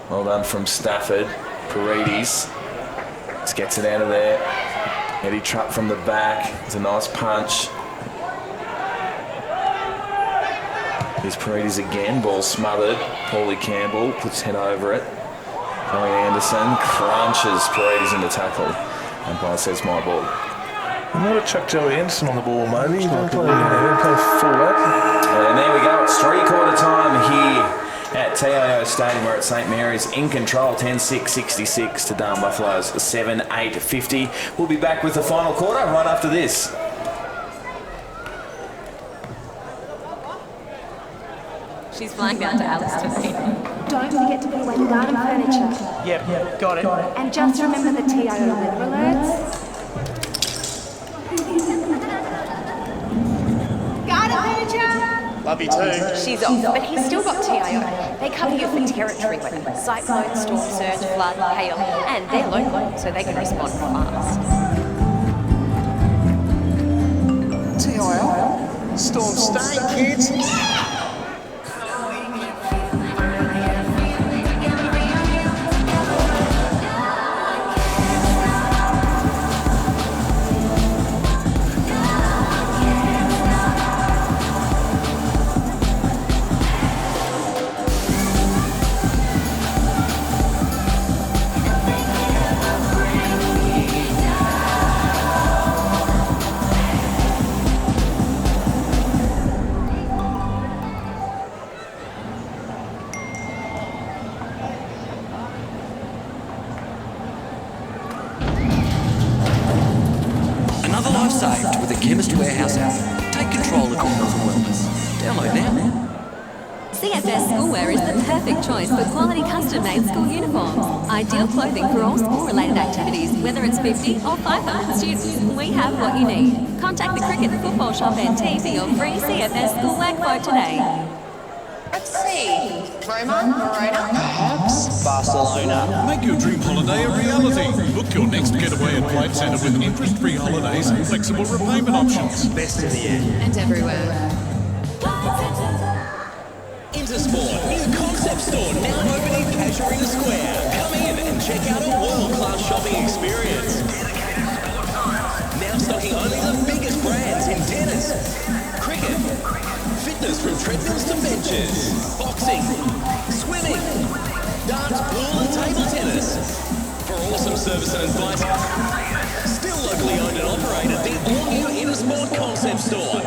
Well done from Stafford. Paredes just gets it out of there. Eddie Trupp from the back. It's a nice punch. Here's Paredes again. Ball smothered. Paulie Campbell puts head over it. Joey Anderson crunches Paredes into tackle. Umpire says my ball. You might have chucked Joey Anderson on the ball, maybe. He didn't play full-back. And there we go. It's three-quarter time here at TIO Stadium. We're at St Mary's in control. 10-6-66 to Darwin Buffaloes 7-8-50. We'll be back with the final quarter right after this. She's flying down to Alice today. Don't forget to put away the garden furniture. Yep, got it. And just remember the TIO weather alerts. Garden furniture! Love you too. She's off, but he's still got TIO. They cover you for territory weather, cyclone, storm surge, flood, hail, and they're local, so they can respond fast. TIO? Storm staying, kids. another life saved with the Chemist Warehouse app. Take control of your health and wellness. Download now. CFS Schoolwear is the perfect choice for quality custom-made school uniforms. Ideal clothing for all school-related activities, whether it's 50 or 500 students. We have what you need. Contact the Cricket Football Shop NT for your free CFS Schoolwear quote today. Let's see. Roma, Verona. Perhaps Barcelona. Make your dream holiday a reality. Book your next getaway at Flight Centre with interest-free holidays and flexible repayment options. Best in the air. And everywhere. Intersport, new concept store now open in Casuarina Square. Come in and check out a world-class shopping experience. Now stocking only the biggest brands in tennis, cricket, fitness from treadmills to benches, boxing, swimming, darts, pool and table tennis. For awesome service and advice, still locally owned and operated, the all-new Intersport concept store.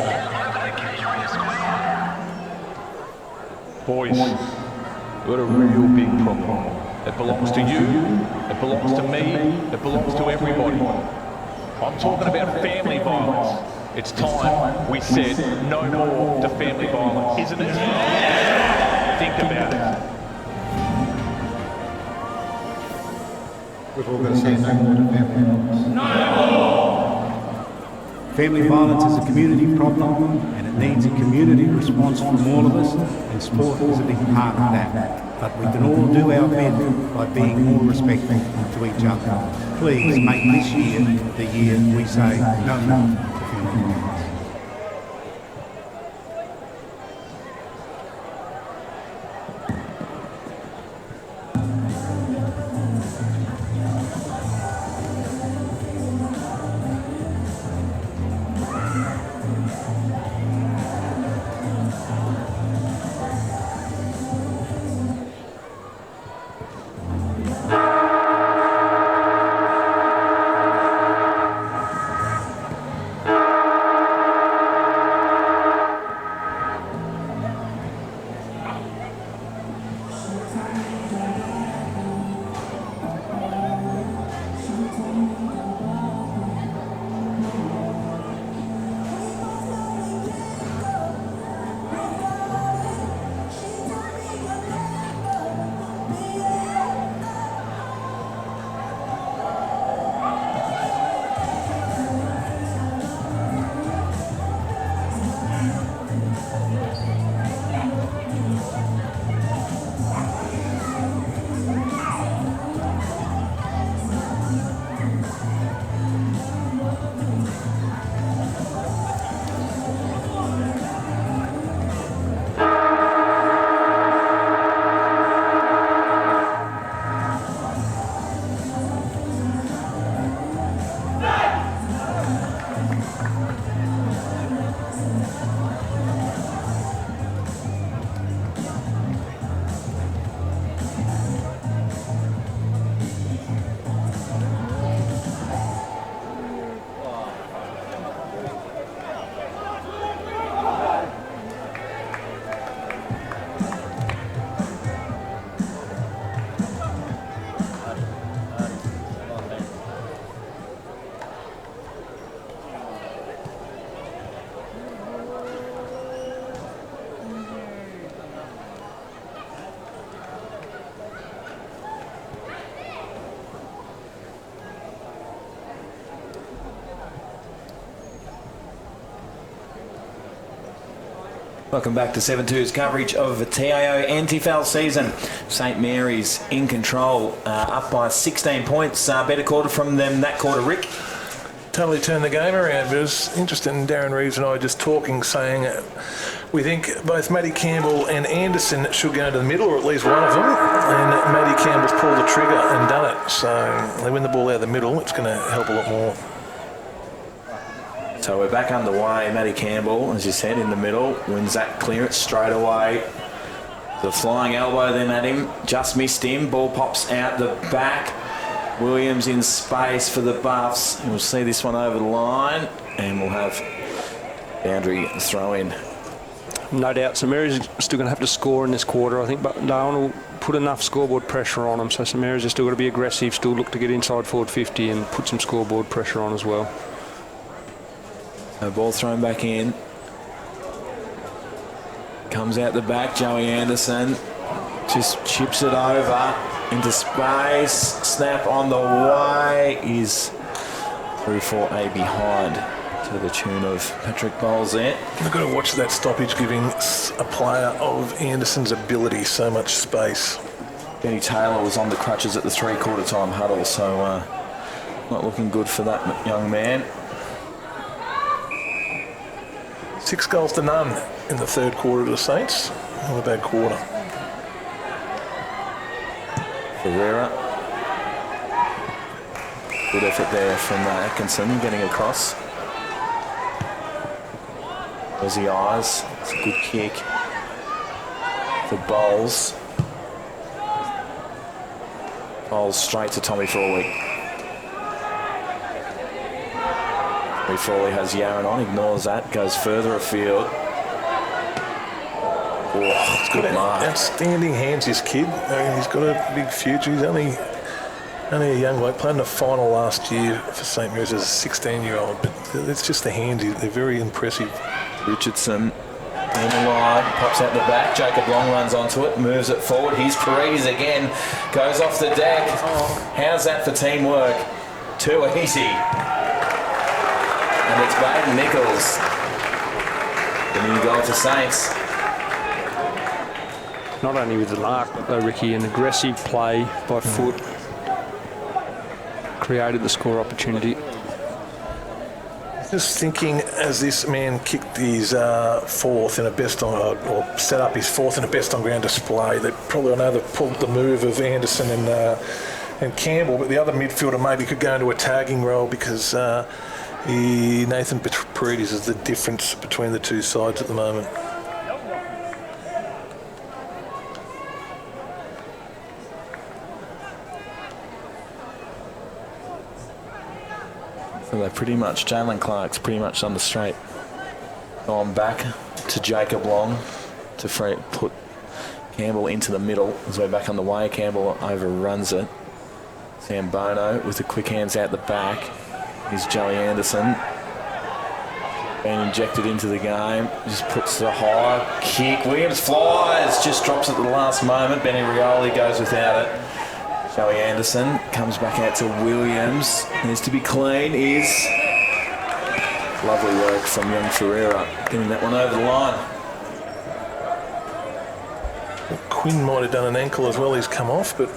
Boys, we've got a real big problem. It belongs to you, it belongs to me, it belongs to everybody. I'm talking about family violence. It's time we said no more to family violence, isn't it? Think about it. We've all got to say no more to family violence. No more! Family violence is a community problem and it needs a community response from all of us, and sport is a big part of that. But we can all do our bit by being more respectful to each other. Please make this year the year we say no more to family violence. Welcome back to 7-2's coverage of the TIO NTFL season. St Mary's in control, up by 16 points. Better quarter from them that quarter, Rick. Totally turned the game around. It was interesting, Darren Reeves and I just talking, saying we think both Matty Campbell and Anderson should go into the middle, or at least one of them, and Matty Campbell's pulled the trigger and done it. So they win the ball out of the middle, it's going to help a lot more. So we're back underway. Matty Campbell, as you said, in the middle, wins that clearance straight away. The flying elbow then at him, just missed him. Ball pops out the back. Williams in space for the Buffs. We'll see this one over the line, and we'll have boundary throw in. No doubt, St Mary's still going to have to score in this quarter, I think, but Darwin will put enough scoreboard pressure on them. So St Mary's are still got to be aggressive, still look to get inside forward 50 and put some scoreboard pressure on as well. A ball thrown back in. Comes out the back, Joey Anderson. Just chips it over into space. Snap on the way is through for a behind to the tune of Patrick Bowles there. You've got to watch that stoppage, giving a player of Anderson's ability so much space. Benny Taylor was on the crutches at the three-quarter time huddle, so not looking good for that young man. 6 goals to none in the third quarter to the Saints. Not a bad quarter. Ferreira. Good effort there from Atkinson getting across. There's the eyes. It's a good kick for Bowles. Bowles straight to Tommy Frawley. Tommy Frawley has Yaron on, ignores that, goes further afield. Oh, it's good mark. Outstanding hands, this kid. I mean, he's got a big future. He's only a young bloke. Played in the final last year for St Mary's as a 16-year-old, but it's just the hands. They're very impressive. Richardson in the line, pops out the back. Jacob Long runs onto it, moves it forward. Here's Paredes again, goes off the deck. How's that for teamwork? Too easy. And it's Baden Nichols. The new goal to Saints. Not only with the mark, though, Ricky, an aggressive play by foot created the score opportunity. Just thinking, as this man kicked his fourth in a best on, or set up his fourth in a best on ground display, they probably know they've pulled the move of Anderson and Campbell, but the other midfielder maybe could go into a tagging role because Nathan Paredes is the difference between the two sides at the moment. So they're pretty much, Jalen Clark's pretty much on the straight. Gone back to Jacob Long to put Campbell into the middle. As we're back on the way, Campbell overruns it. Sam Bono with the quick hands out the back. Here's Joey Anderson. Being injected into the game. Just puts the high kick. Williams flies, just drops at the last moment. Benny Rioli goes without it. Joey Anderson comes back out to Williams. Needs to be clean. Is lovely work from young Ferreira, getting that one over the line. Quinn might have done an ankle as well. He's come off, but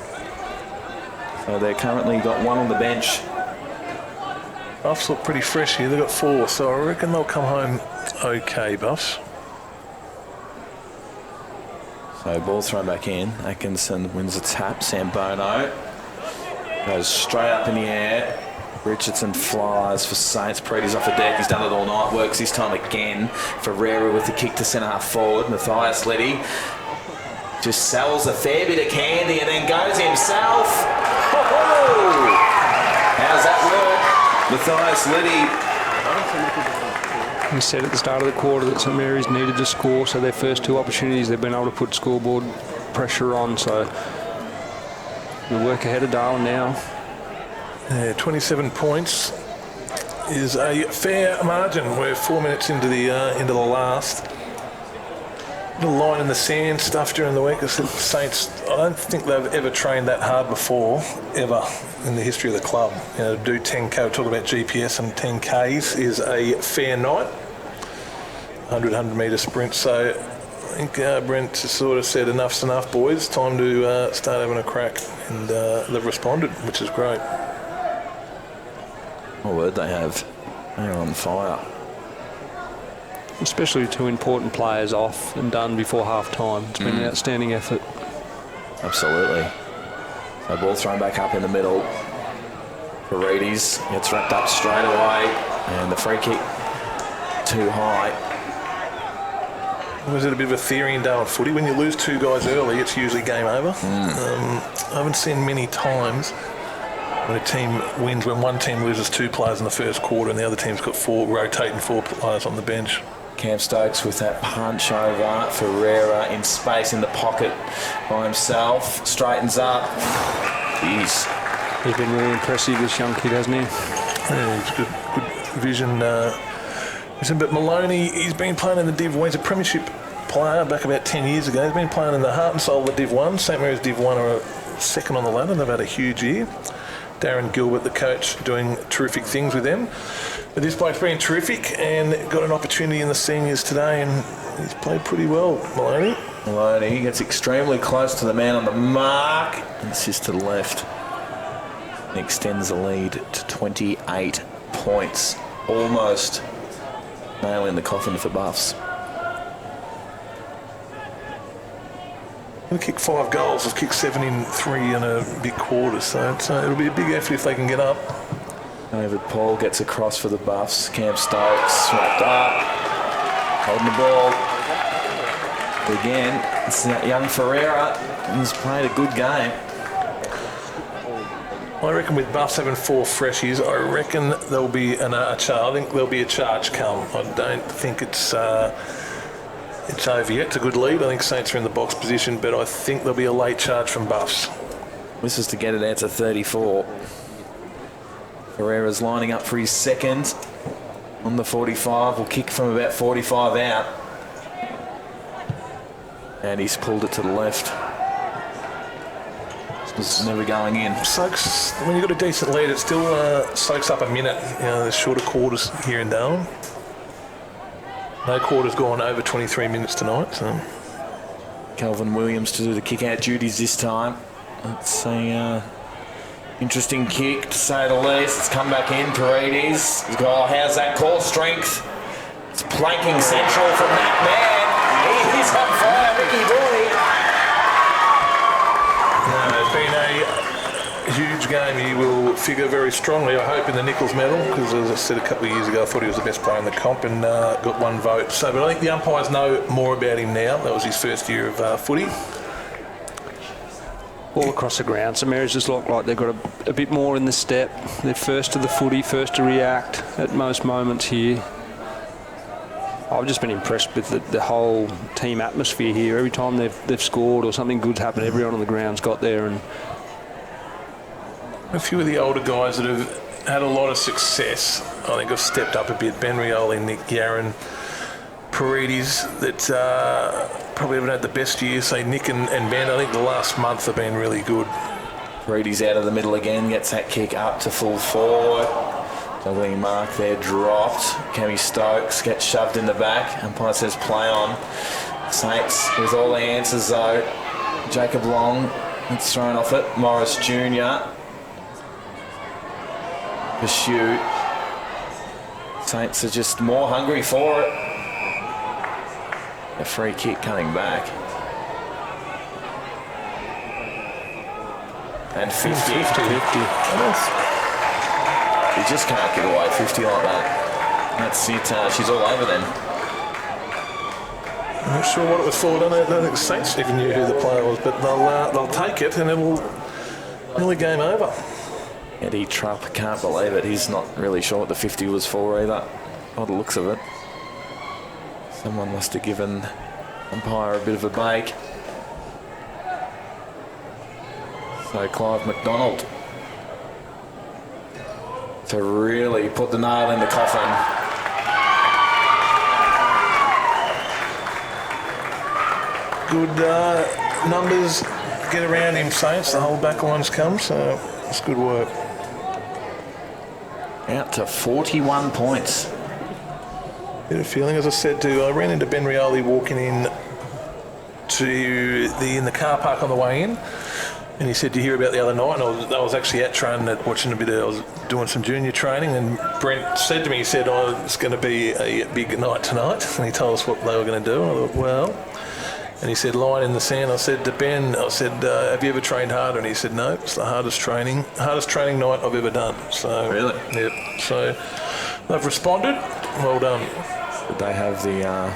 so they're currently got one on the bench. Buffs look pretty fresh here. They've got 4, so I reckon they'll come home okay, Buffs. So ball thrown back in. Atkinson wins a tap. Sam Bono goes straight up in the air. Richardson flies for Saints. Paredes off the deck. He's done it all night. Works this time again. Ferreira with the kick to centre half forward. Matthias Liddy just sells a fair bit of candy and then goes himself. Oh! How's that work? Matthias Liddy. We said at the start of the quarter that St Mary's needed to score, so their first 2 opportunities they've been able to put scoreboard pressure on, so we work ahead of Darwin now. Yeah, 27 points is a fair margin. We're 4 minutes into the last. The line in the sand stuff during the week. The Saints, I don't think they've ever trained that hard before, ever, in the history of the club. You know, to do 10K, talk about GPS and 10Ks is a fair night. 100 metre sprint. So I think Brent sort of said enough's enough, boys. Time to start having a crack. And they've responded, which is great. What word they have. They're on fire. Especially 2 important players off and done before half-time. It's been an outstanding effort. Absolutely. So ball thrown back up in the middle. Paredes gets wrapped up straight away. And the free kick too high. Was it a bit of a theory in Darwin footy? When you lose 2 guys early, it's usually game over. I haven't seen many times when a team wins, when one team loses 2 players in the first quarter and the other team's got 4 rotating 4 players on the bench. Cam Stokes with that punch over. Ferreira in space in the pocket by himself. Straightens up. Jeez. He's been really impressive, this young kid, hasn't he? Yeah, he's good vision. But Maloney, he's been playing in the Div 1. He's a premiership player back about 10 years ago. He's been playing in the heart and soul of the Div 1. St Mary's Div 1 are second on the ladder. They've had a huge year. Darren Gilbert, the coach, doing terrific things with them. But this bloke's been terrific and got an opportunity in the seniors today, and he's played pretty well, Maloney. Maloney gets extremely close to the man on the mark. It's just to the left. And extends the lead to 28 points. Almost nail in the coffin for Buffs. They've kicked 5 goals. They've kicked 7 in 3 in a big quarter, so it'll be a big effort if they can get up. David Paul gets across for the Buffs. Cam Stokes wrapped up, holding the ball. Again, it's that young Ferreira. He's played a good game. I reckon with Buffs having 4 freshies, I reckon there'll be a charge. I think there'll be a charge come. I don't think it's over yet. It's a good lead. I think Saints are in the box position, but I think there'll be a late charge from Buffs. This is to get it out to 34. Ferreira's lining up for his second on the 45. Will kick from about 45 out. And he's pulled it to the left. It's never going in. Soaks, when you've got a decent lead, it still soaks up a minute. You know, there's shorter quarters here in Darwin. No quarter's gone over 23 minutes tonight. So. Calvin Williams to do the kick-out duties this time. It's a interesting kick, to say the least. It's come back in. Paredes. Oh, how's that core strength? It's planking central from that man. He's on fire, Ricky Boy. No, it's been a huge game. He will figure very strongly, I hope, in the Nichols medal, because as I said a couple of years ago, I thought he was the best player in the comp and got 1 vote. So, but I think the umpires know more about him now. That was his first year of footy. All across the ground, St Mary's just look like they've got a bit more in the step. They're first to the footy, first to react at most moments here. I've just been impressed with the whole team atmosphere here. Every time they've scored or something good's happened, everyone on the ground's got there. And a few of the older guys that have had a lot of success, I think, have stepped up a bit. Ben Rioli, Nick Yarran, Paredes, that probably haven't had the best year. Say Nick and Ben, I think the last month have been really good. Paredes out of the middle again, gets that kick up to full forward. Juggling mark there, dropped. Cammy Stokes gets shoved in the back. Umpire says play on. Saints with all the answers though. Jacob Long, it's thrown off it. Morris Jr. Pursuit. Saints are just more hungry for it. A free kick coming back. And 50. 50. You just can't get away 50 like that. That's it. She's all over then. I'm not sure what it was for. I don't think the Saints even knew who the player was, but they'll take it and it'll nearly game over. Eddie Trupp can't believe it. He's not really sure what the 50 was for either, by the looks of it. Someone must have given umpire a bit of a bake. So Clive McDonald to really put the nail in the coffin. Good numbers get around him, Saints. The whole back line's come, so it's good work. Out to 41 points. Bit of feeling, as I said, I ran into Ben Rioli walking in in the car park on the way in. And he said, "Do you hear about the other night?" And I was actually at training, watching a bit I was doing some junior training, and Brent said to me, he said, "Oh, it's going to be a big night tonight." And he told us what they were going to do. And I thought, well, and he said, "Line in the sand." I said to Ben, "Have you ever trained harder?" And he said, "No, it's the hardest training night I've ever done." So really, yeah. So they've responded. Well done. Did they have the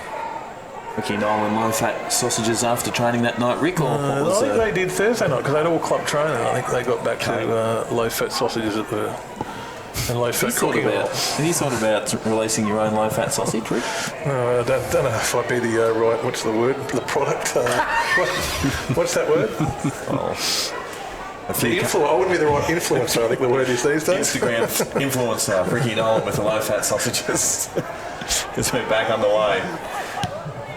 Ricky Nolan low-fat sausages after training that night, Rick? Or I think they did Thursday night because they had all club training. I think they got back to low-fat sausages and low-fat cooking. Have you thought about releasing your own low-fat sausage, Rick? No, I don't know if I'd be the right. What's the word? The product. What's that word? I wouldn't be the right influencer. I think the word is these days. Instagram influencer Ricky Nolan with the low-fat sausages. as we're back underway.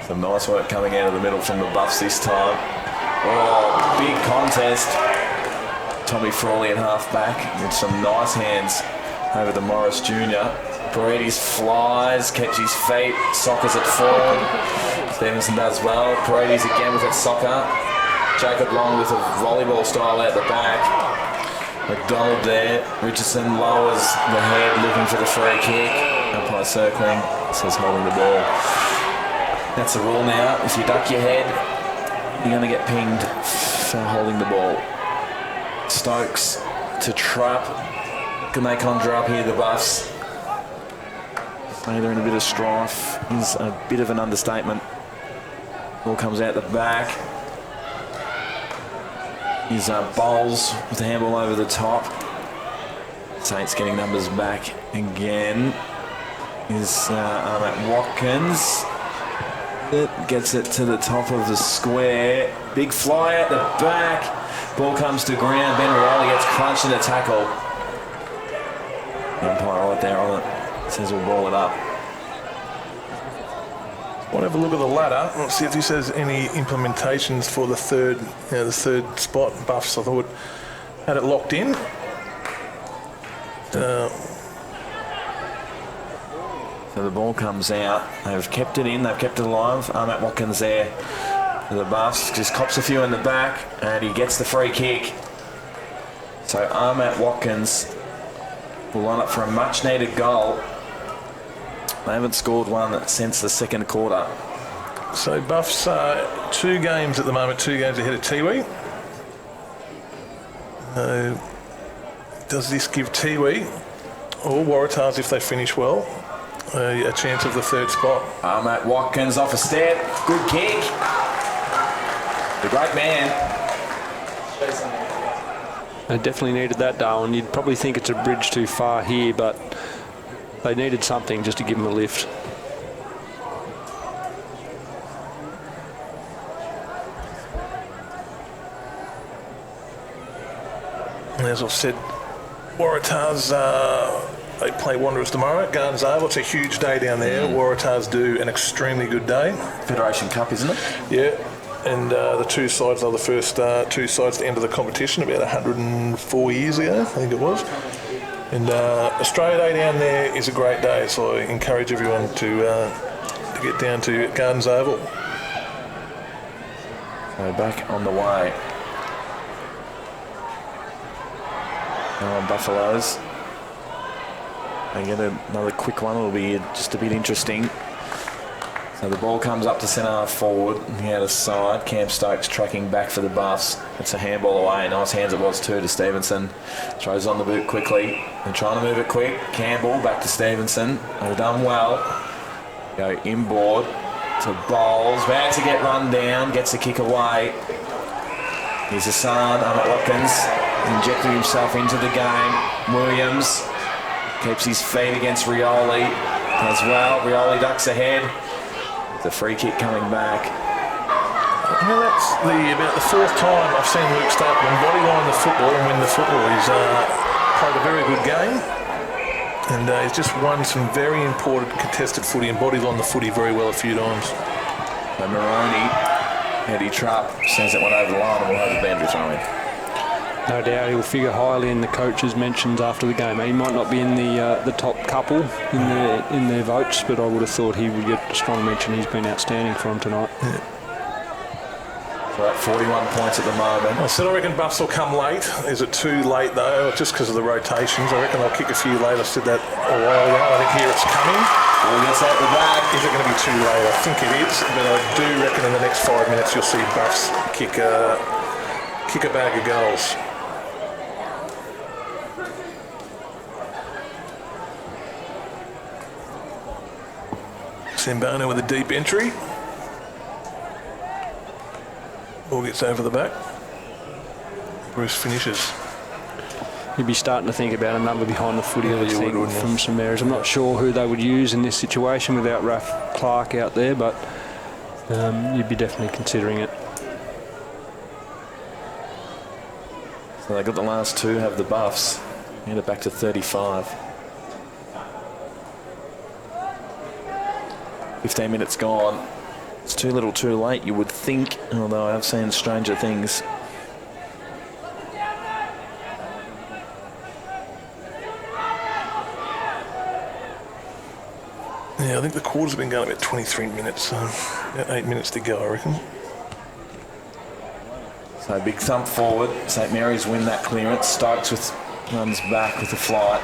Some nice work coming out of the middle from the Buffs this time. Oh, big contest. Tommy Frawley at half-back with some nice hands over to Morris Jr. Paredes flies, keeps his feet, soccers it forward. Stevenson does well. Paredes again with that soccer. Jacob Long with a volleyball style out the back. McDonald there. Richardson lowers the head looking for the free kick. Umpire circling, says holding the ball. That's the rule now. If you duck your head, you're going to get pinged for holding the ball. Stokes to Trapp. Can they conjure up here, the Buffs? Say they're in a bit of strife. Is a bit of an understatement. Ball comes out the back. Here's Bowles with the handball over the top. Saints getting numbers back again. Is Ahmed Watkins. It gets it to the top of the square. Big fly at the back. Ball comes to ground. Ben Riley gets crunched in a tackle. Umpire right there on it. Says we'll ball it up. We'll have a look at the ladder. Let's see if this has any implementations for the third spot. Buffs, I thought, had it locked in. So the ball comes out. They've kept it in. They've kept it alive. Ahmed Watkins there for the Buffs. Just cops a few in the back, and he gets the free kick. So Ahmed Watkins will line up for a much-needed goal. They haven't scored one since the second quarter. So Buffs 2 games at the moment, 2 games ahead of Tiwi. Does this give Tiwi or Waratahs, if they finish well, a chance of the third spot? Ahmed Watkins off a step. Good kick. The great man. They definitely needed that, Darwin. You'd probably think it's a bridge too far here, but they needed something just to give them a lift. And as I've said, Waratahs, they play Wanderers tomorrow at Gardens Oval. It's a huge day down there. Waratahs do an extremely good day. Federation Cup, isn't it? Yeah. And the 2 sides are the first 2 sides to enter the competition about 104 years ago, I think it was. And Australia Day down there is a great day, so I encourage everyone to get down to Gardens Oval. So back on the way. Buffaloes. They get another quick one. It'll be just a bit interesting. So the ball comes up to centre forward, the outer side. Cam Stokes tracking back for the Buffs. It's a handball away. Nice hands it was too to Stevenson. Throws on the boot quickly. They're trying to move it quick. Campbell back to Stevenson. They've done well. Go inboard to Bowles. About to get run down. Gets the kick away. Here's Hassan. Ahmed Watkins injecting himself into the game. Williams keeps his feet against Rioli as well. Rioli ducks ahead. The free kick coming back. Well, that's about the 4th time I've seen Luke Stapleton bodyline the football and win the football. He's played a very good game, and he's just won some very important contested footy and bodyline the footy very well a few times. So Maroney, Eddie Trapp sends that one over the line and will have the boundary throw in. No doubt he'll figure highly in the coaches' mentions after the game. He might not be in the top couple in their votes, but I would have thought he would get a strong mention. He's been outstanding for him tonight. Yeah. So at 41 points at the moment. I said I reckon Buffs will come late. Is it too late though? Just because of the rotations. I reckon they'll kick a few late. I said that a while ago. I think here it's coming. Ball gets out the back. Is it going to be too late? I think it is, but I do reckon in the next 5 minutes you'll see Buffs kick a bag of goals. Sambano with a deep entry. Ball gets over the back. Bruce finishes. You'd be starting to think about a number behind the footy, I think, from some areas. I'm not sure who they would use in this situation without Raph Clark out there, but you'd be definitely considering it. So they got the last 2, have the Buffs. Get it back to 35. 15 minutes gone. It's too little too late, you would think, although I have seen stranger things. Yeah, I think the quarter's been going about 23 minutes, so about 8 minutes to go, I reckon. So big thump forward. St Mary's win that clearance. Stokes runs back with the flight.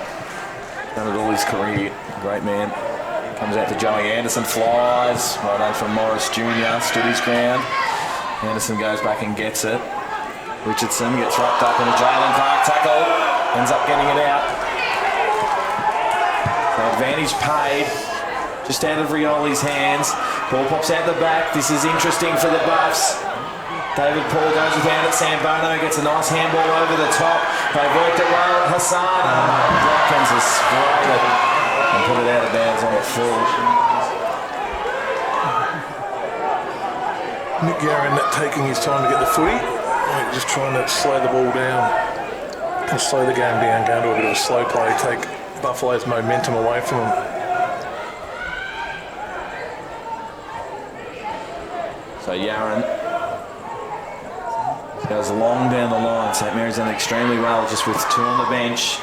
Done it all his career. Great man. Comes out to Joey Anderson, flies. Well done from Morris Jr. Stood his ground. Anderson goes back and gets it. Richardson gets wrapped up in a Jalen Clark tackle. Ends up getting it out. So advantage paid. Just out of Rioli's hands. Ball pops out the back. This is interesting for the Buffs. David Paul goes without it. Sambono gets a nice handball over the top. They've worked it well. Hassan Watkins has sprayed it and put it out of bounds on the full. Nick Garron taking his time to get the footy. Just trying to slow the ball down and slow the game down, going to a bit of a slow play, take Buffalo's momentum away from them. So Yaron goes long down the line. St Mary's done extremely well, just with 2 on the bench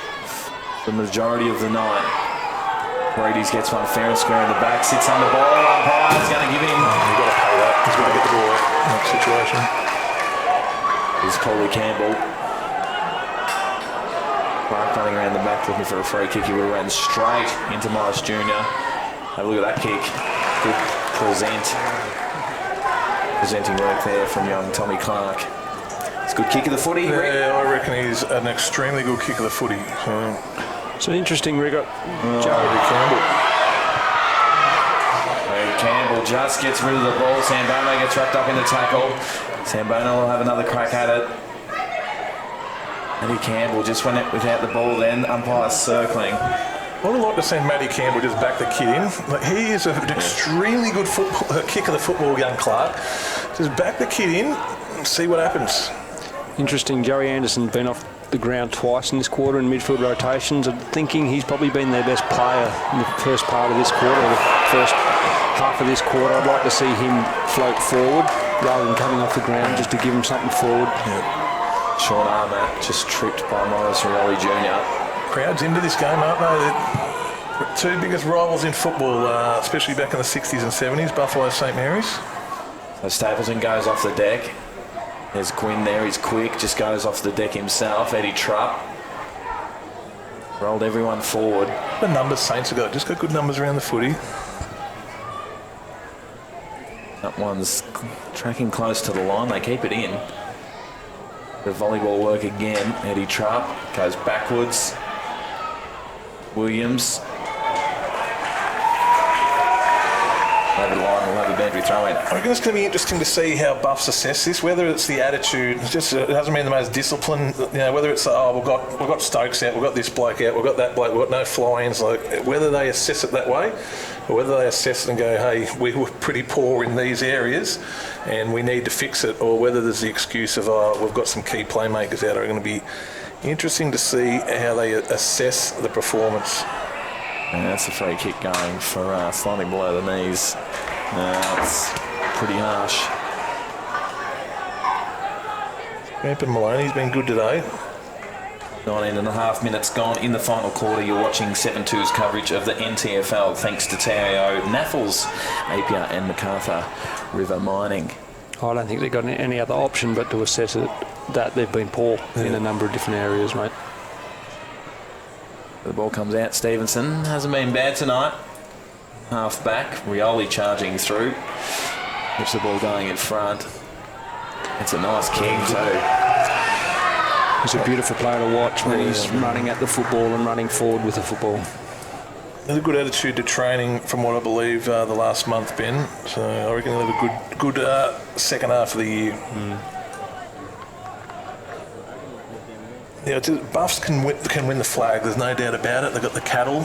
the majority of the night. Brady's gets one fair and square in the back, sits on the ball. Umpire's going to give him. You've got to pay that. He's got to get the ball out in that situation. Here's Coley Campbell. Clark running around the back looking for a free kick. He would have ran straight into Morris Jr. Have a look at that kick. Good presenting work there from young Tommy Clark. It's a good kick of the footy. Yeah, I reckon he's an extremely good kick of the footy. It's an interesting rigger. Joey Campbell. Campbell just gets rid of the ball. Sambono gets wrapped up in the tackle. Sambono will have another crack at it. Eddie Campbell just went out without the ball then. Umpire circling. I would like to see Matty Campbell just back the kid in. Like, he is an extremely good kick of the football, young Clark. Just back the kid in and see what happens. Interesting, Joey Anderson's been off the ground twice in this quarter in midfield rotations. I'm thinking he's probably been their best player in the first part of this quarter, the first half of this quarter. I'd like to see him float forward rather than coming off the ground, just to give him something forward. Yeah. Sean Armour just tripped by Morris Rioli Jr. Crowds into this game, aren't they? The 2 biggest rivals in football, especially back in the 60s and 70s, Buffalo St Mary's. So Stapleton goes off the deck. There's Quinn there, he's quick, just goes off the deck himself. Eddie Trupp rolled everyone forward. The numbers Saints have got, just got good numbers around the footy. That one's tracking close to the line, they keep it in. The volleyball work again. Eddie Trupp goes backwards. Williams. Over the line, we'll have a boundary throw in. I reckon it's going to be interesting to see how Buffs assess this, whether it's the attitude, it hasn't been the most disciplined, whether it's, we've got Stokes out, we've got this bloke out, we've got that bloke, we've got no fly-ins, whether they assess it that way, or whether they assess it and go, hey, we were pretty poor in these areas and we need to fix it, or whether there's the excuse of, we've got some key playmakers out. Are going to be interesting to see how they assess the performance. And that's a free kick going for slightly below the knees. It's pretty harsh. Rampin Maloney's been good today. 19.5 minutes gone in the final quarter. You're watching 7-2's coverage of the NTFL thanks to TIO, Naffles, Apia and MacArthur River Mining. I don't think they've got any other option but to assess it, that they've been poor in a number of different areas, mate. The ball comes out. Stevenson hasn't been bad tonight. Half back. Rioli charging through. Gets the ball going in front. It's a nice kick too. He's a beautiful player to watch when he's running at the football and running forward with the football. There's a good attitude to training from what I believe the last month, Ben. So I reckon they'll have a good second half of the year. Yeah, Buffs can win the flag. There's no doubt about it. They've got the cattle.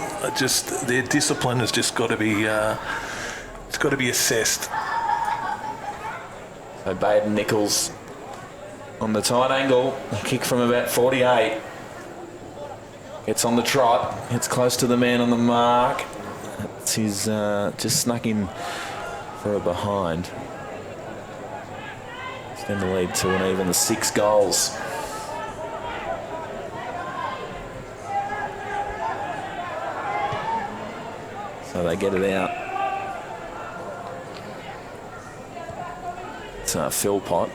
Their discipline has just got to be. It's got to be assessed. So Baden Nichols on the tight angle. A kick from about 48. Gets on the trot. Gets close to the man on the mark. He's just snuck in for a behind. Extend the lead to an even 6 goals. So they get it out. It's Philpott.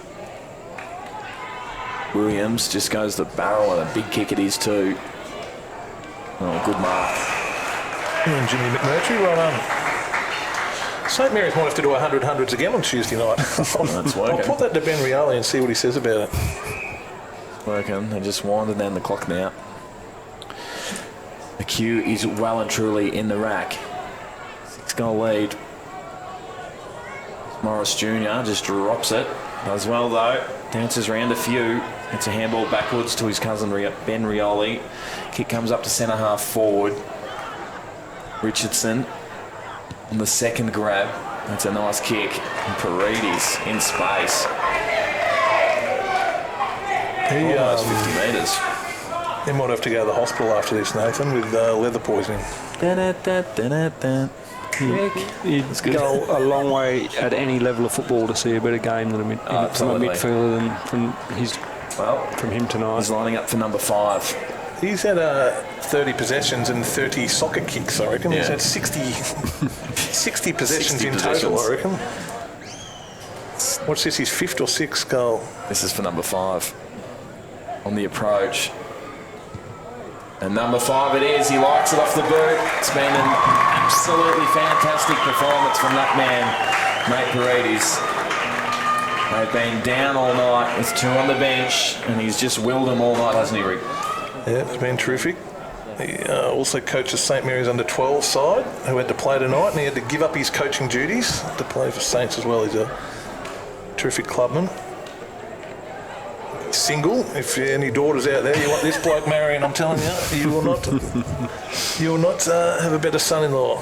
Williams just goes to the barrel, and a big kick it is too. Oh, good mark. And Jimmy McMurtry, well done. St Mary's might have to do 100 hundreds again on Tuesday night. That's working. I'll put that to Ben Rioli and see what he says about it. Working. They're just winding down the clock now. The queue is well and truly in the rack. 6-goal lead. Morris Jr. just drops it. Does well though. Dances around a few. It's a handball backwards to his cousin Ben Rioli. Kick comes up to centre half forward. Richardson on the second grab. That's a nice kick. And Paredes in space. He, almost 50 metres. He might have to go to the hospital after this, Nathan, with leather poisoning. It's go a long way at any level of football to see a better game than from a midfielder than from him tonight. He's lining up for number 5. He's had 30 possessions and 30 soccer kicks, I reckon. Yeah. He's had 60 possessions 60 in possessions. total, I reckon. What's this, his 5th or 6th goal? This is for number 5 on the approach. And number 5 it is. He likes it off the boot. It's been an absolutely fantastic performance from that man, Nate Paredes. They've been down all night with 2 on the bench, and he's just willed them all night, hasn't he, Rick? Yeah, it's been terrific. He also coaches St Mary's under-12 side, who had to play tonight, and he had to give up his coaching duties to play for Saints as well. He's a terrific clubman. Single. If any daughters out there, you want this bloke marrying, I'm telling you, you will not have a better son-in-law.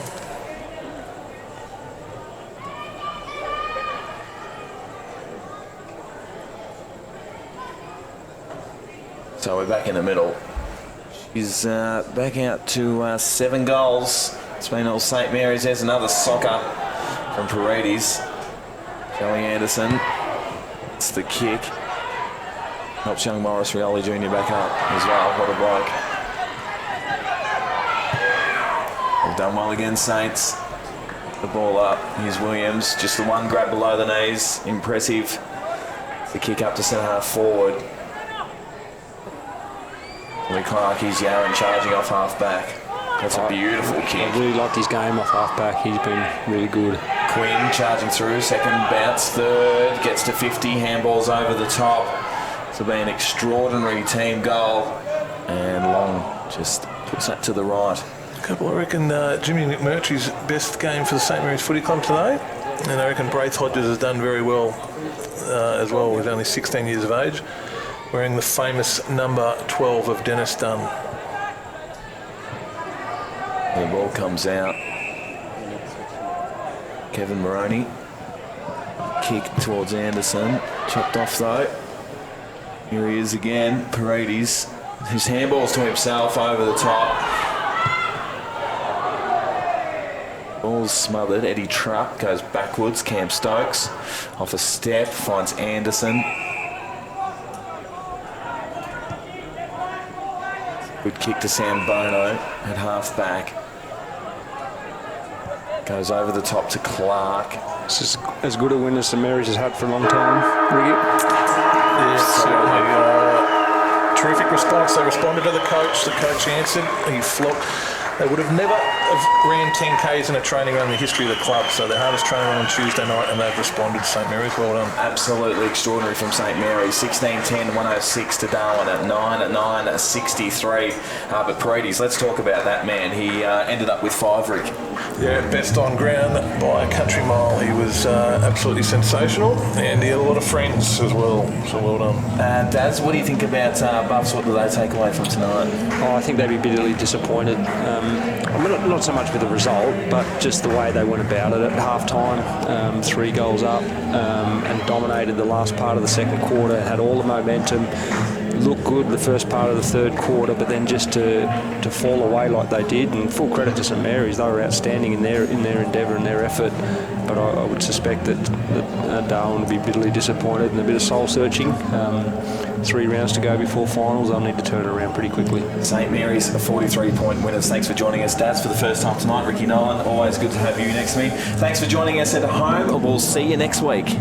So we're back in the middle. She's back out to 7 goals. It's been all St Mary's. There's another soccer from Paredes. Joey Anderson. It's the kick. Helps young Morris Rioli Jr. back up as well. What a bloke. They've done well again, Saints. The ball up. Here's Williams. Just the one grab below the knees. Impressive. The kick up to centre half forward. Lee Clark, he's Yaron charging off half back. That's a beautiful kick. I really liked his game off half back. He's been really good. Quinn charging through, second bounce, third, gets to 50, handballs over the top. It's been an extraordinary team goal, and Long just puts that to the right. I reckon Jimmy McMurtry's best game for the St Mary's Footy Club today, and I reckon Braith Hodges has done very well as well. He's only 16 years of age, wearing the famous number 12 of Dennis Dunn. The ball comes out. Kevin Moroney. Kick towards Anderson. Chopped off though. Here he is again. Paredes. His handballs to himself over the top. Ball's smothered. Eddie Truck goes backwards. Cam Stokes off a step. Finds Anderson. Good kick to Sam Bono at half back. Goes over the top to Clark. This is as good a win as St Mary's has had for a long time, Ricky. Yes, terrific response. They responded to the coach. The coach answered. He flopped. They would have never ran 10Ks in a training run in the history of the club. So their hardest training run on Tuesday night, and they've responded. St Mary's, well done. Absolutely extraordinary from St Mary's. 16-10, 106 to Darwin at 9 at 63. But Paredes, let's talk about that man. He ended up with 5, Rick. Yeah, best on ground by a country mile. He was absolutely sensational, and he had a lot of friends as well. So well done. Daz, what do you think about Buffs? What do they take away from tonight? Oh, I think they'd be bitterly disappointed. Not so much with the result, but just the way they went about it at half-time. 3 goals up and dominated the last part of the second quarter, had all the momentum. look good the first part of the third quarter, but then just to fall away like they did. And full credit to St Mary's, they were outstanding in their endeavour and their effort. But I would suspect that Darwin will be bitterly disappointed and a bit of soul searching. 3 rounds to go before finals. They'll need to turn it around pretty quickly. St Mary's, 43-point winners. Thanks for joining us, Daz, for the first time tonight. Ricky Nolan, always good to have you next to me. Thanks for joining us at home. We'll see you next week.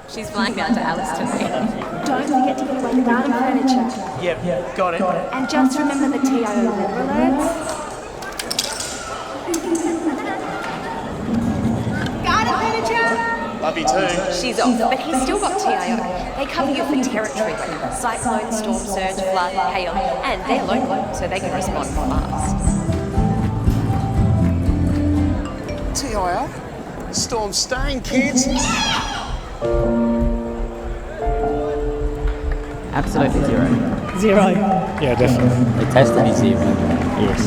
She's flying down to Alice today. Don't forget to give away the garden furniture. Yep, got it. And just remember the TIO leather alerts. Garden furniture! Love you too. She's off, but he's still got TIO. They cover you for territory weather, cyclone, storm surge, flood, hail, and they're local, so they can respond fast. TIO? Storm staying, kids. Absolutely zero. Zero? Yeah, definitely. The test will be zero. Yes.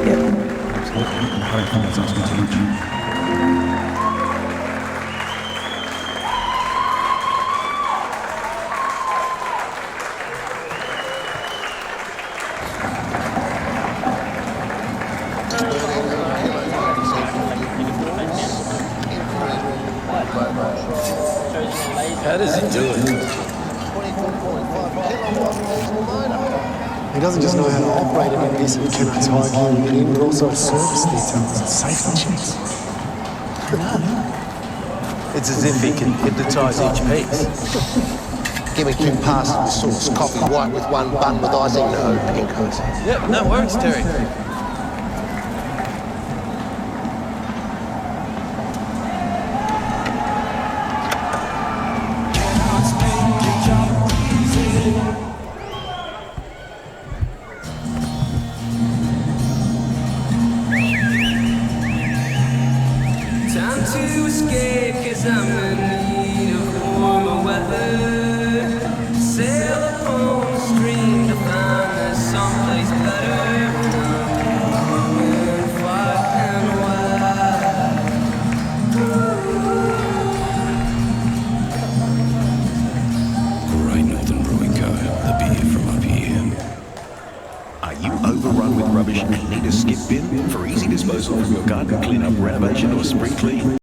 Yep. Absolutely. I don't think that's asking too much. How does he do it? He doesn't just know how to operate it in this and cannot tie gear and get in, but also service details and safety checks. It's as if he can hypnotise each piece. Give me 2 passes of sauce, coffee white with 1 bun with icing, no pink. Yep, no worries, Terry. Time to escape, 'cause I'm in need of warmer weather. Sail upon the stream to find there's someplace better. And far and wide. Great Northern Brewing Co. The beer from up here. Are you overrun with rubbish and need a skip bin? For easy disposal of your garden cleanup, renovation or spring clean?